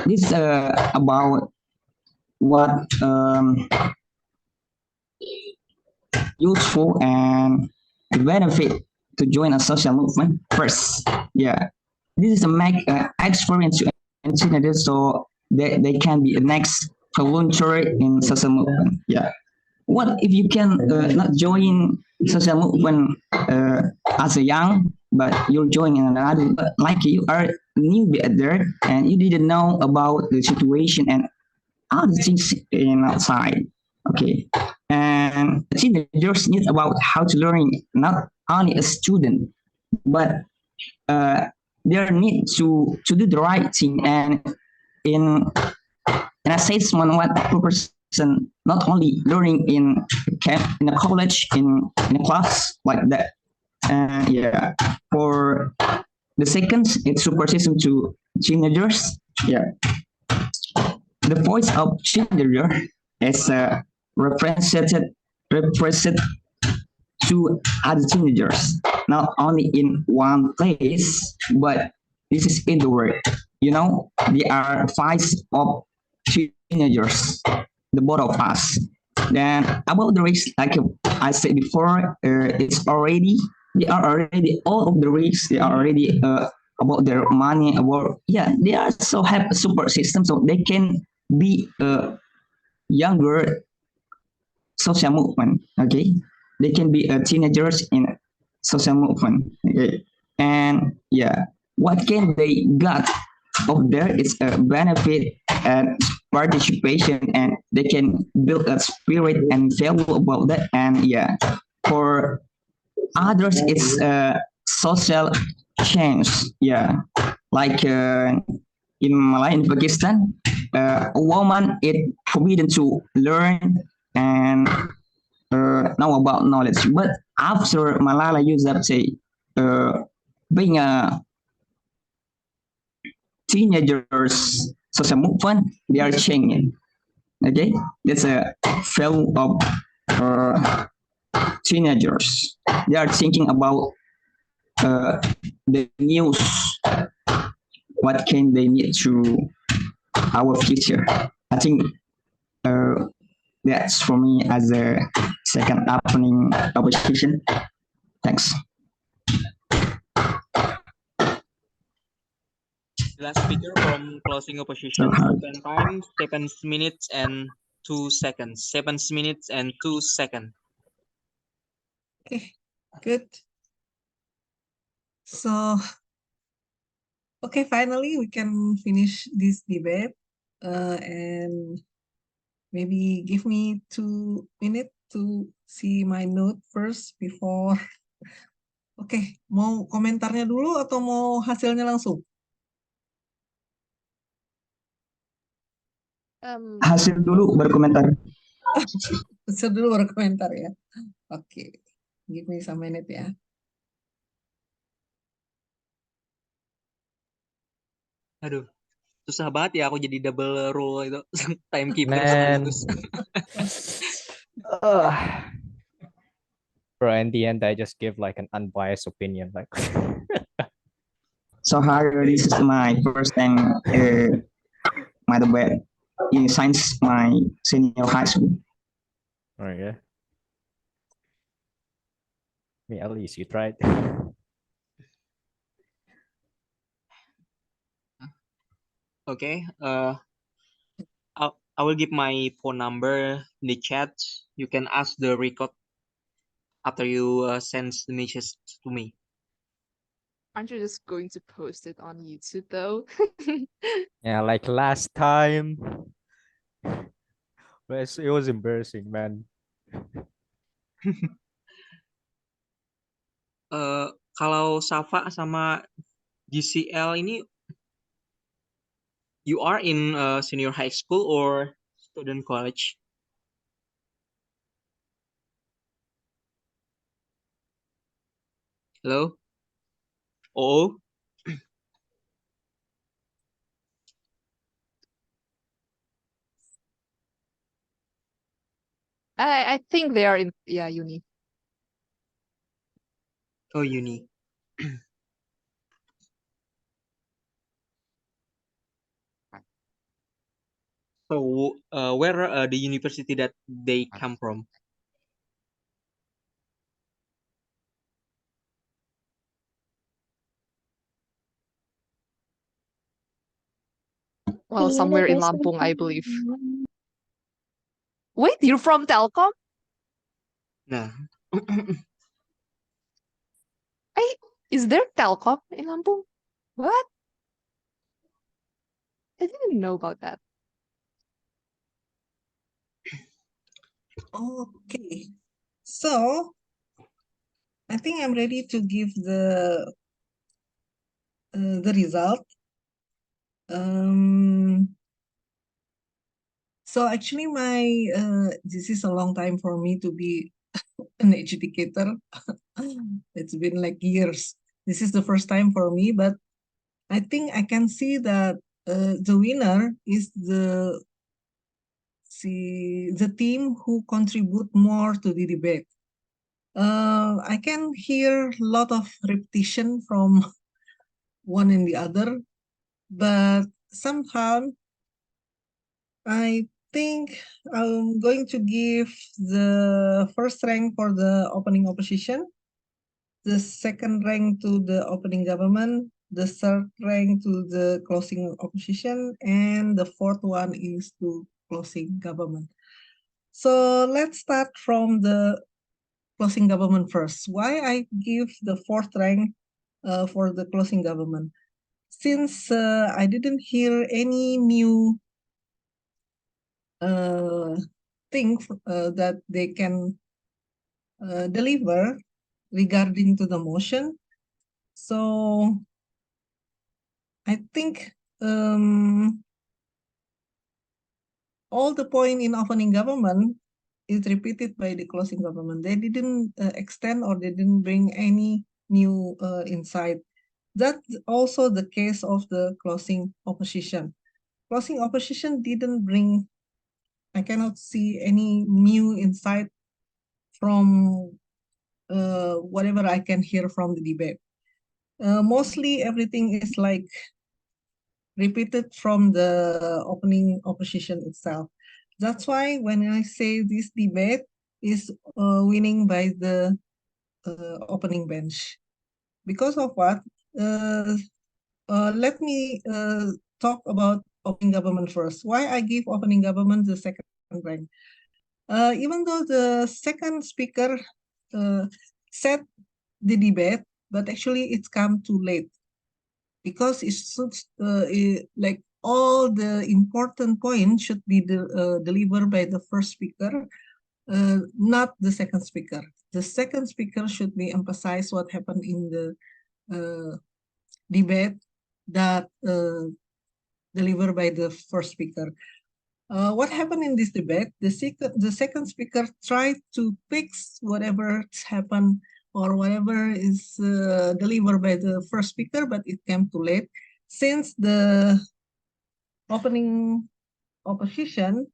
this is about what useful and the benefit to join a social movement first. Yeah, this is a make experience to teenagers so they can be the next volunteer in social movement. Yeah, what if you can not join social movement as a young, but you're joining another, like you are newbie there and you didn't know about the situation and other things in outside. Okay, and teenagers need about how to learn not only a student, but their need to do the right thing, and in assessment what person not only learning in camp, in a college, in a class like that. And for the second, it's super system to teenagers. Yeah, the voice of teenager is represented to other teenagers, not only in one place, but this is in the world. You know, they are voice of teenagers, the both of us. Then about the risks, like I said before, they are already all of the risks. They are already about their money, about they also have a support system, so they can be younger social movement. Okay, they can be teenagers in social movement. Okay, and what can they got of there is a benefit and participation, and they can build a spirit and value about that. And for others, it's social change. Yeah, like in Malaya, in Pakistan, a woman is forbidden to learn and know about knowledge. But after Malala Yousafzai being a teenagers social movement, they are changing. Okay, that's a film of teenagers. They are thinking about the news. What can they need to our future? I think that's for me as a second opening opposition. Thanks. Last speaker from closing opposition. Open time 7 minutes and 2 seconds. 7 minutes and 2 seconds. Okay, good. So, okay, finally we can finish this debate. And maybe give me 2 minutes to see my note first before. Oke, mau komentarnya dulu atau mau hasilnya langsung? Hasil dulu baru komentar. Hasil dulu baru komentar ya. Oke, give me some minute ya. Aduh, susah banget ya aku jadi double role itu. Timekeeper Man. sekaligus. Bro, in the end, I just give like an unbiased opinion. Like, So Harry, this is my first time my debate in science, my senior high school. oh yeah. I mean, at least you tried. Okay, I will give my phone number in the chat. You can ask the record after you send the message to me. Aren't you just going to post it on YouTube though? Yeah, like last time. But it was embarrassing, man. Kalau Safa sama GCL ini, you are in senior high school or student college? Hello? Oh, I think they are in uni. oh, uni. So, where the university that they come from? Well, The somewhere in university. Lampung, I believe. Wait, you're from Telkom? Nah, Hey, is there Telkom in Lampung? What? I didn't know about that. Okay, so I think I'm ready to give the result. So actually this is a long time for me to be an educator. It's been like years. This is the first time for me, but I think I can see that the winner is the team who contribute more to the debate. I can hear a lot of repetition from one and the other, but somehow I think I'm going to give the first rank for the opening opposition, the second rank to the opening government, the third rank to the closing opposition, and the fourth one is to closing government. So let's start from the closing government first. Why I give the fourth rank for the closing government? Since I didn't hear any new thing that they can deliver regarding to the motion, So I think all the point in opening government is repeated by the closing government. They didn't extend or they didn't bring any new insight. That's also the case of the closing opposition. Closing opposition didn't bring, I cannot see any new insight from whatever I can hear from the debate. Mostly everything is like repeated from the opening opposition itself. That's why when I say this debate is winning by the opening bench. Because of what? Let me talk about opening government first. Why I give opening government the second rank? Even though the second speaker said the debate, but actually it's come too late because it's like all the important points should be delivered by the first speaker, not the second speaker. The second speaker should be emphasize what happened in the debate that delivered by the first speaker. What happened in this debate? The second speaker tried to fix whatever happened or whatever is delivered by the first speaker, but it came too late. Since the opening opposition,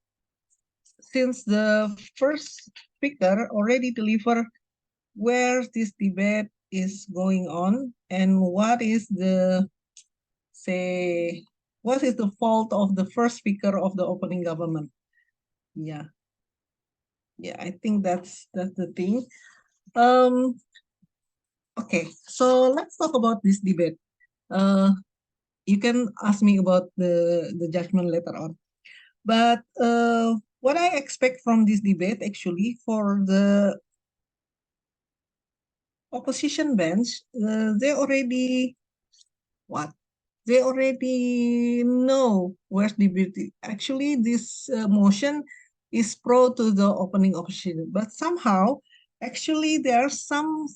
since the first speaker already delivered where this debate is going on and what is the, say, what is the fault of the first speaker of the opening government? Yeah. Yeah, I think that's the thing. Okay, so let's talk about this debate. You can ask me about the judgment later on. But what I expect from this debate actually for the opposition bench, they already what? They already know where's the beauty. Actually, this motion is pro to the opening opposition, but somehow, actually, there are some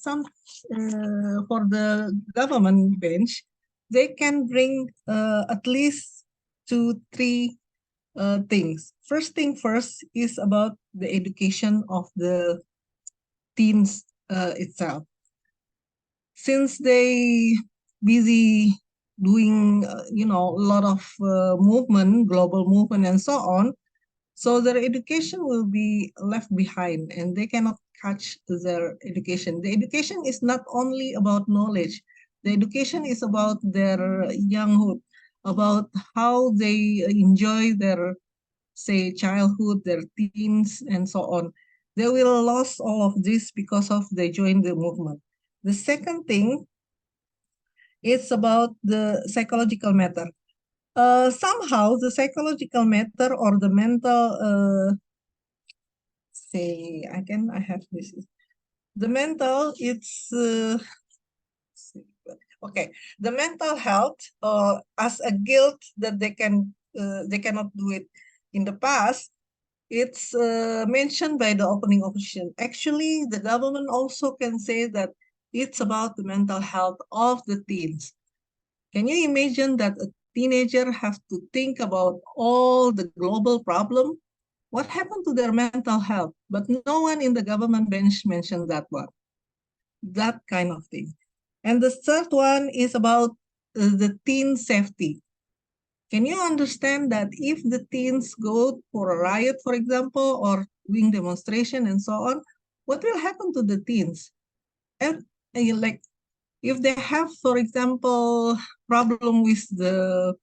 for the government bench, they can bring at least 2, 3 things. First thing first is about the education of the teens itself. Since they busy doing, a lot of movement, global movement and so on, so their education will be left behind and they cannot catch their education. The education is not only about knowledge. The education is about their younghood, about how they enjoy their, say, childhood, their teens, and so on. They will lose all of this because of they join the movement. The second thing, it's about the psychological matter. Somehow the psychological matter or the mental, say, I have this. The mental, it's, okay, the mental health as a guilt that they cannot do it in the past. It's mentioned by the opening opposition. Actually, the government also can say that it's about the mental health of the teens. Can you imagine that a teenager has to think about all the global problem? What happened to their mental health? But no one in the government bench mentioned that one. That kind of thing. And the third one is about the teen safety. Can you understand that if the teens go for a riot, for example, or doing demonstration and so on, what will happen to the teens? And like, if they have, for example, problem with the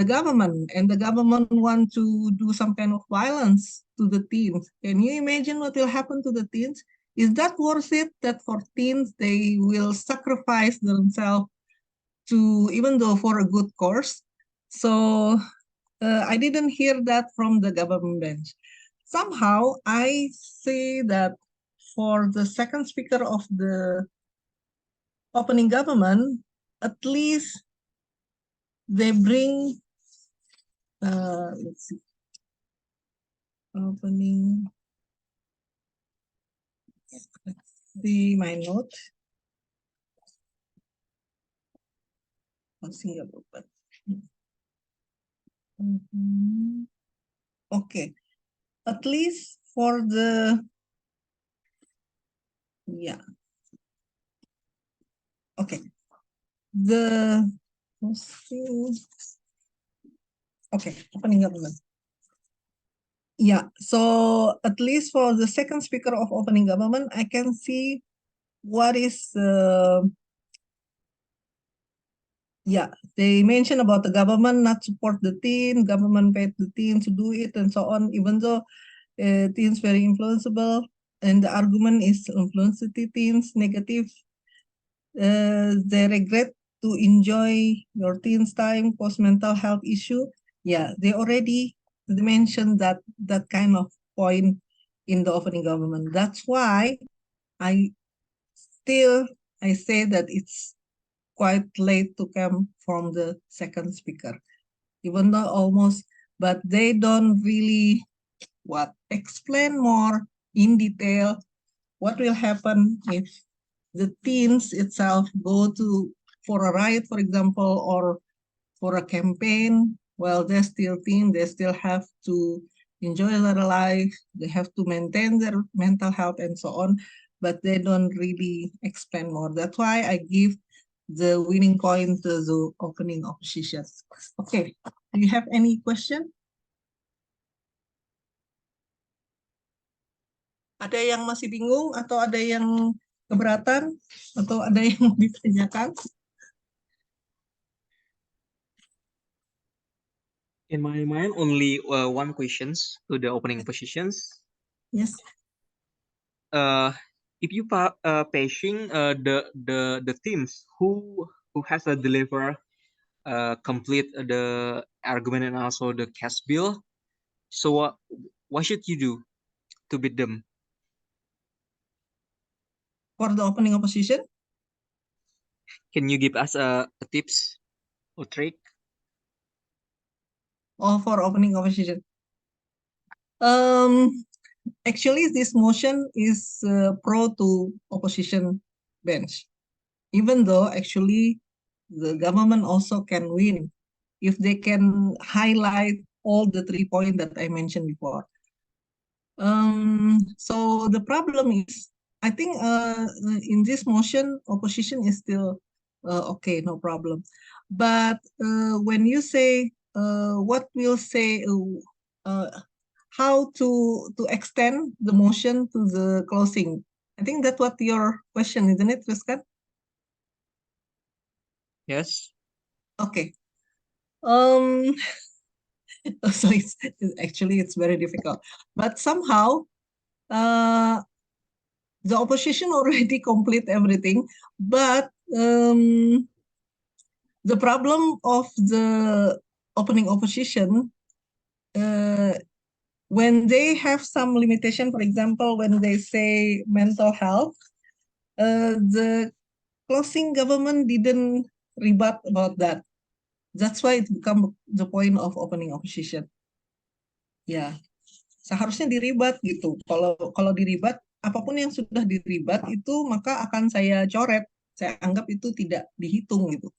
government and the government want to do some kind of violence to the teens, can you imagine what will happen to the teens? Is that worth it that for teens, they will sacrifice themselves to, even though for a good cause? So I didn't hear that from the government bench. Somehow I say that for the second speaker of the opening government, at least they bring, let's see, opening, let's see my note. closing government. Okay, at least for the, yeah. Okay, the, okay, opening government. Yeah, so at least for the second speaker of opening government, I can see what is, yeah, they mentioned about the government not support the teen, government paid the teen to do it and so on, even though teens very influenceable, and the argument is influence the teens negative. They regret to enjoy your teens time, post mental health issue. Yeah, they already mentioned that kind of point in the opening government. That's why I say that it's quite late to come from the second speaker, even though almost, but they don't really explain more in detail what will happen if the teens itself go to for a riot, for example, or for a campaign. Well, they're still teen, they still have to enjoy their life, they have to maintain their mental health and so on, but they don't really explain more. That's why I give the winning coin to the opening opposition. Okay, do you have any question? Ada yang masih bingung atau ada yang keberatan atau ada yang mau ditanyakan? In my mind, only one questions to the opening positions. Yes. If you patching the teams who has a deliver complete the argument and also the cash bill, so what should you do to beat them? For the opening opposition? Can you give us a tips or trick? Or for opening opposition? Actually, this motion is pro to opposition bench, even though actually the government also can win if they can highlight all the 3 points that I mentioned before. So the problem is, I think in this motion, opposition is still okay, no problem. But when you say what will say how to extend the motion to the closing, I think that's what your question, isn't it, Rizkan? Yes. Okay. So it's very difficult, but somehow the opposition already complete everything, but the problem of the opening opposition, when they have some limitation, for example, when they say mental health, the closing government didn't rebut about that. That's why it become the point of opening opposition. Ya, seharusnya diribat gitu. Kalau diribat, apapun yang sudah diribat itu maka akan saya coret. Saya anggap itu tidak dihitung gitu.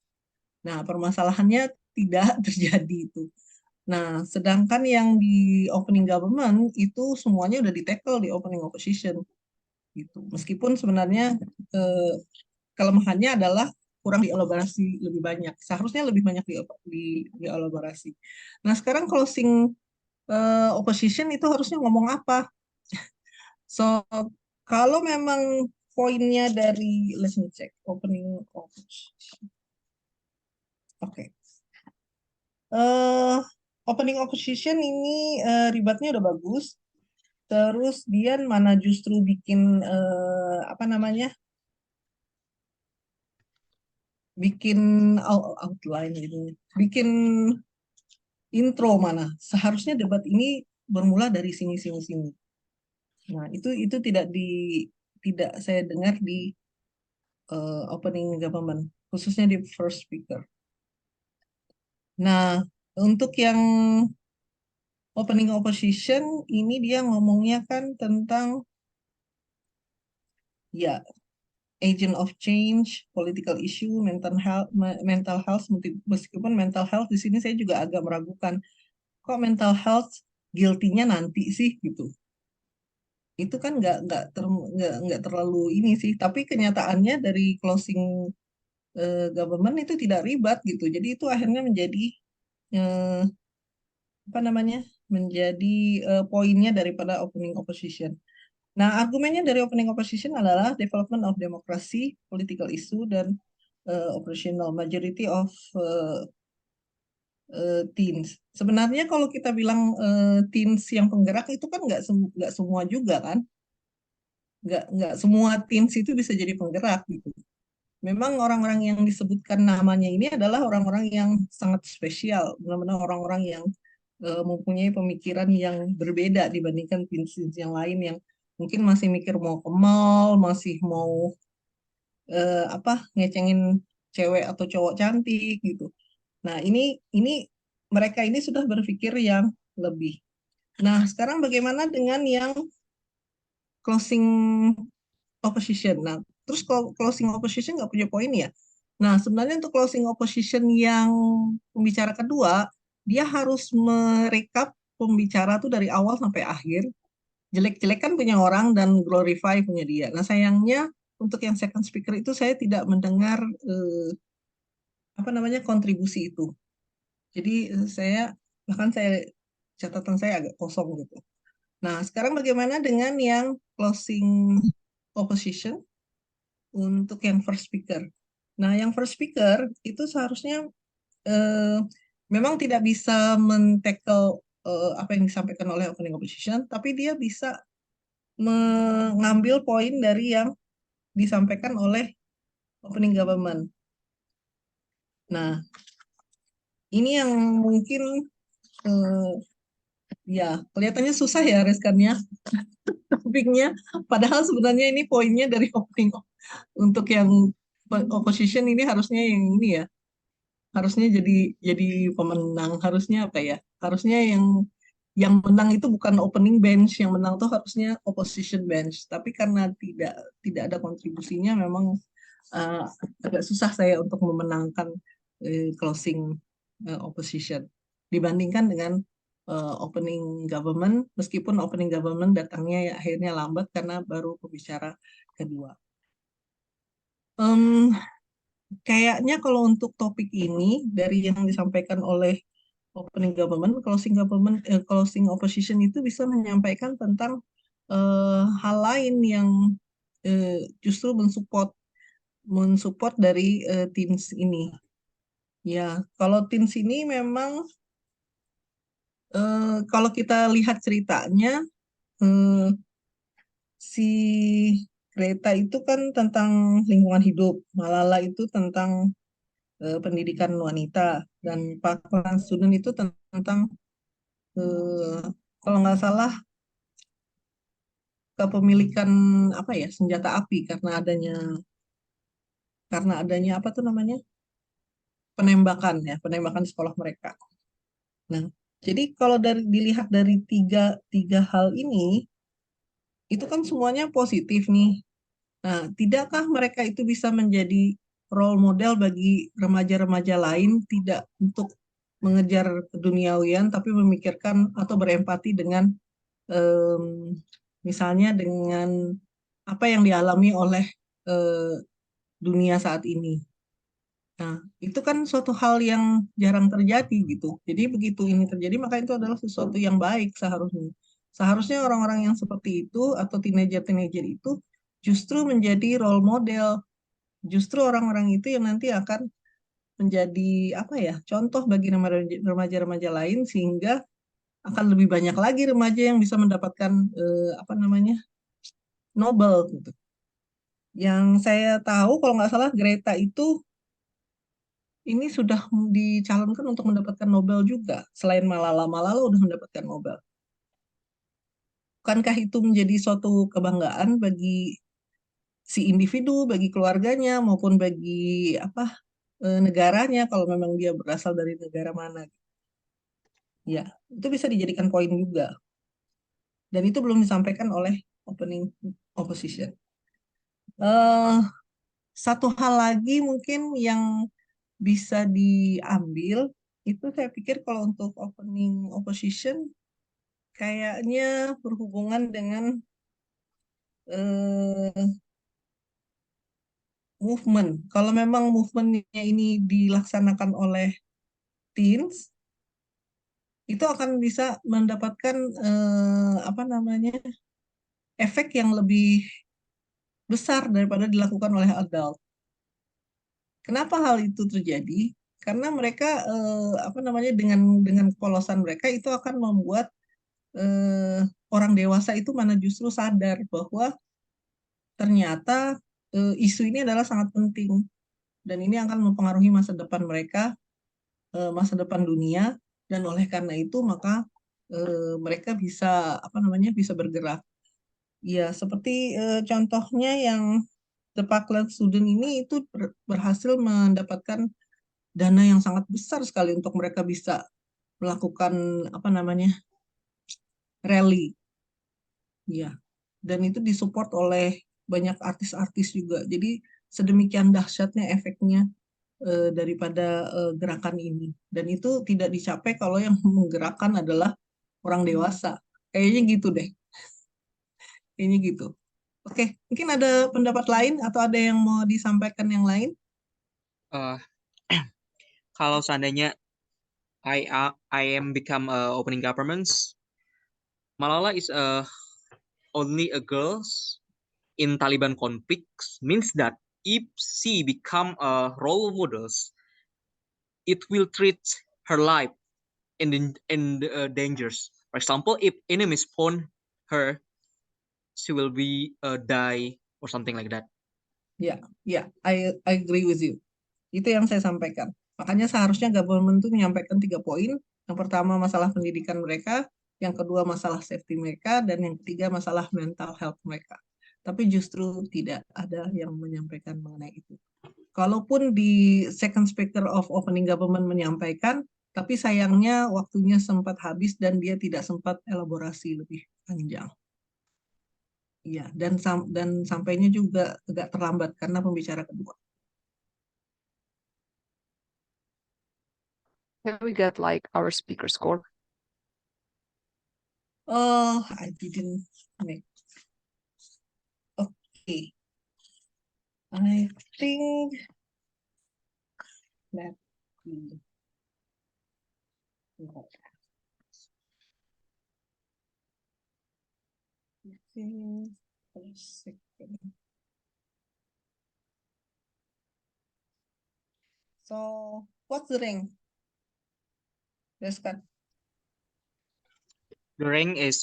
Nah, permasalahannya tidak terjadi itu. Nah, sedangkan yang di opening government itu semuanya udah di-tackle di opening opposition gitu. Meskipun sebenarnya kelemahannya adalah kurang dielaborasi lebih banyak. Seharusnya lebih banyak dielaborasi. Nah, sekarang closing opposition itu harusnya ngomong apa? So, kalau memang poinnya dari, let me check, opening opposition. Oke. Opening opposition ini ribatnya udah bagus. Terus dia mana justru bikin apa namanya? Bikin outline gitu. Bikin intro mana. Seharusnya debat ini bermula dari sini. Nah, itu tidak saya dengar di opening government, khususnya di first speaker. Nah, untuk yang opening opposition ini dia ngomongnya kan tentang ya agent of change, political issue, mental health, meskipun mental health di sini saya juga agak meragukan, kok mental health guilty-nya nanti sih gitu. Itu kan nggak terlalu ini sih, tapi kenyataannya dari closing government itu tidak ribet gitu. Jadi itu akhirnya menjadi apa namanya? Menjadi poinnya daripada opening opposition. Nah, argumennya dari opening opposition adalah development of democracy, political issue, dan operational majority of teens. Sebenarnya kalau kita bilang teens yang penggerak itu kan nggak semua juga kan, nggak semua teens itu bisa jadi penggerak gitu. Memang orang-orang yang disebutkan namanya ini adalah orang-orang yang sangat spesial, benar-benar orang-orang yang mempunyai pemikiran yang berbeda dibandingkan teens yang lain yang mungkin masih mikir mau ke mall, masih mau ngecengin cewek atau cowok cantik gitu. Nah, ini mereka ini sudah berpikir yang lebih. Nah, sekarang bagaimana dengan yang closing opposition? Nah, terus kalau closing opposition nggak punya poin ya? Nah, sebenarnya untuk closing opposition yang pembicara kedua, dia harus merekap pembicara tuh dari awal sampai akhir. Jelek-jelek kan punya orang dan glorify punya dia. Nah, sayangnya untuk yang second speaker itu saya tidak mendengar kontribusi itu. Jadi catatan saya agak kosong gitu. Nah, sekarang bagaimana dengan yang closing opposition untuk yang first speaker? Nah, yang first speaker itu seharusnya memang tidak bisa men-tackle apa yang disampaikan oleh opening opposition, tapi dia bisa mengambil poin dari yang disampaikan oleh opening government. Nah, ini yang mungkin ya kelihatannya susah ya reskannya topiknya. Padahal sebenarnya ini poinnya dari opening untuk yang opposition ini harusnya yang ini ya, harusnya jadi pemenang, harusnya apa ya? Harusnya yang menang itu bukan opening bench, yang menang tuh harusnya opposition bench. Tapi karena tidak ada kontribusinya, memang agak susah saya untuk memenangkan closing opposition dibandingkan dengan opening government, meskipun opening government datangnya ya akhirnya lambat karena baru pembicara kedua. Kayaknya kalau untuk topik ini dari yang disampaikan oleh opening government, closing opposition itu bisa menyampaikan tentang hal lain yang justru mensupport dari teens ini. Ya, kalau teens ini memang kalau kita lihat ceritanya, si Greta itu kan tentang lingkungan hidup, Malala itu tentang pendidikan wanita, dan Parkland Student itu tentang kalau nggak salah kepemilikan senjata api karena adanya apa tuh namanya penembakan di sekolah mereka. Nah, jadi kalau dilihat dari tiga hal ini, itu kan semuanya positif nih. Nah, tidakkah mereka itu bisa menjadi role model bagi remaja-remaja lain, tidak untuk mengejar keduniawian, tapi memikirkan atau berempati dengan misalnya dengan apa yang dialami oleh dunia saat ini. Nah, itu kan suatu hal yang jarang terjadi gitu. Jadi begitu ini terjadi, maka itu adalah sesuatu yang baik seharusnya. Seharusnya orang-orang yang seperti itu atau teenager-teenager itu justru menjadi role model. Justru orang-orang itu yang nanti akan menjadi contoh bagi remaja-remaja lain, sehingga akan lebih banyak lagi remaja yang bisa mendapatkan Nobel gitu. Yang saya tahu kalau nggak salah Greta itu ini sudah dicalonkan untuk mendapatkan Nobel juga. Selain Malala udah mendapatkan Nobel. Bukankah itu menjadi suatu kebanggaan bagi si individu, bagi keluarganya, maupun bagi negaranya kalau memang dia berasal dari negara mana? Ya, itu bisa dijadikan poin juga. Dan itu belum disampaikan oleh opening opposition. satu hal lagi mungkin yang bisa diambil itu saya pikir kalau untuk opening opposition kayaknya berhubungan dengan movement. Kalau memang movementnya ini dilaksanakan oleh teens, itu akan bisa mendapatkan apa namanya efek yang lebih besar daripada dilakukan oleh adult. Kenapa hal itu terjadi? Karena mereka apa namanya dengan polosan mereka itu akan membuat orang dewasa itu mana justru sadar bahwa ternyata isu ini adalah sangat penting dan ini akan mempengaruhi masa depan mereka, masa depan dunia, dan oleh karena itu maka mereka bisa apa namanya bisa bergerak. Ya seperti contohnya yang The Parkland Student ini itu berhasil mendapatkan dana yang sangat besar sekali untuk mereka bisa melakukan apa namanya rally, ya. Dan itu disupport oleh banyak artis-artis juga. Jadi sedemikian dahsyatnya efeknya daripada gerakan ini. Dan itu tidak dicapai kalau yang menggerakkan adalah orang dewasa. Kayaknya gitu deh. Kayaknya gitu. Oke, mungkin ada pendapat lain atau ada yang mau disampaikan yang lain? Uh, kalau seandainya I am become opening governments, Malala is only a girl in Taliban conflicts, means that if she become a role models, it will treat her life in dangers. For example, if enemies found her, she will be die or something like that. Ya, I agree with you. Itu yang saya sampaikan. Makanya seharusnya government itu menyampaikan 3 poin. Yang pertama masalah pendidikan mereka, yang kedua masalah safety mereka, dan yang ketiga masalah mental health mereka. Tapi justru tidak ada yang menyampaikan mengenai itu. Kalaupun di second speaker of opening government menyampaikan, tapi sayangnya waktunya sempat habis dan dia tidak sempat elaborasi lebih panjang. Iya, dan sampainya juga agak terlambat karena pembicara kedua. Can we get like our speaker score? Oh, I didn't make. Okay. I think that so what's the rank? Deskan. The rank is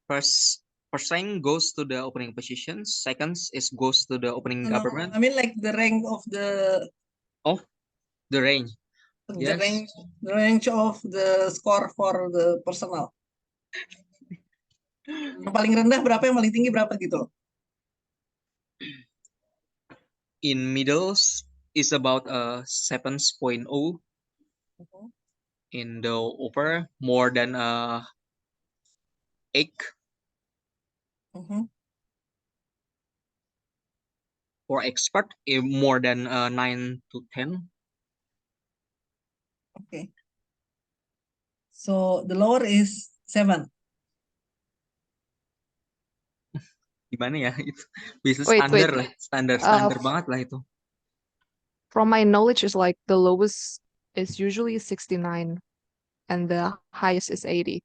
first rank goes to the opening positions. Second is goes to the opening No, government. I mean like the rank of the range. the Yes. range of the score for the personal. Yang paling rendah berapa, yang paling tinggi berapa gitu loh. In middles is about 7.0. In the upper more than 8. For expert more than 9 to 10. Okay. So the lower is 7. Gimana ya itu bisa Wait, standar wait. lah, standar banget lah itu. From my knowledge is like the lowest is usually 69 and the highest is 80.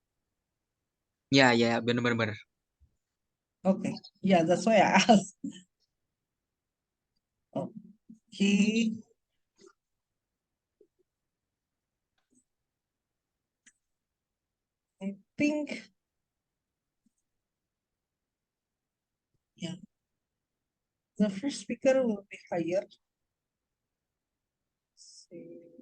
Ya, benar. Okay. Yeah, that's why I asked. Okay. I think, yeah, the first speaker will be higher. See.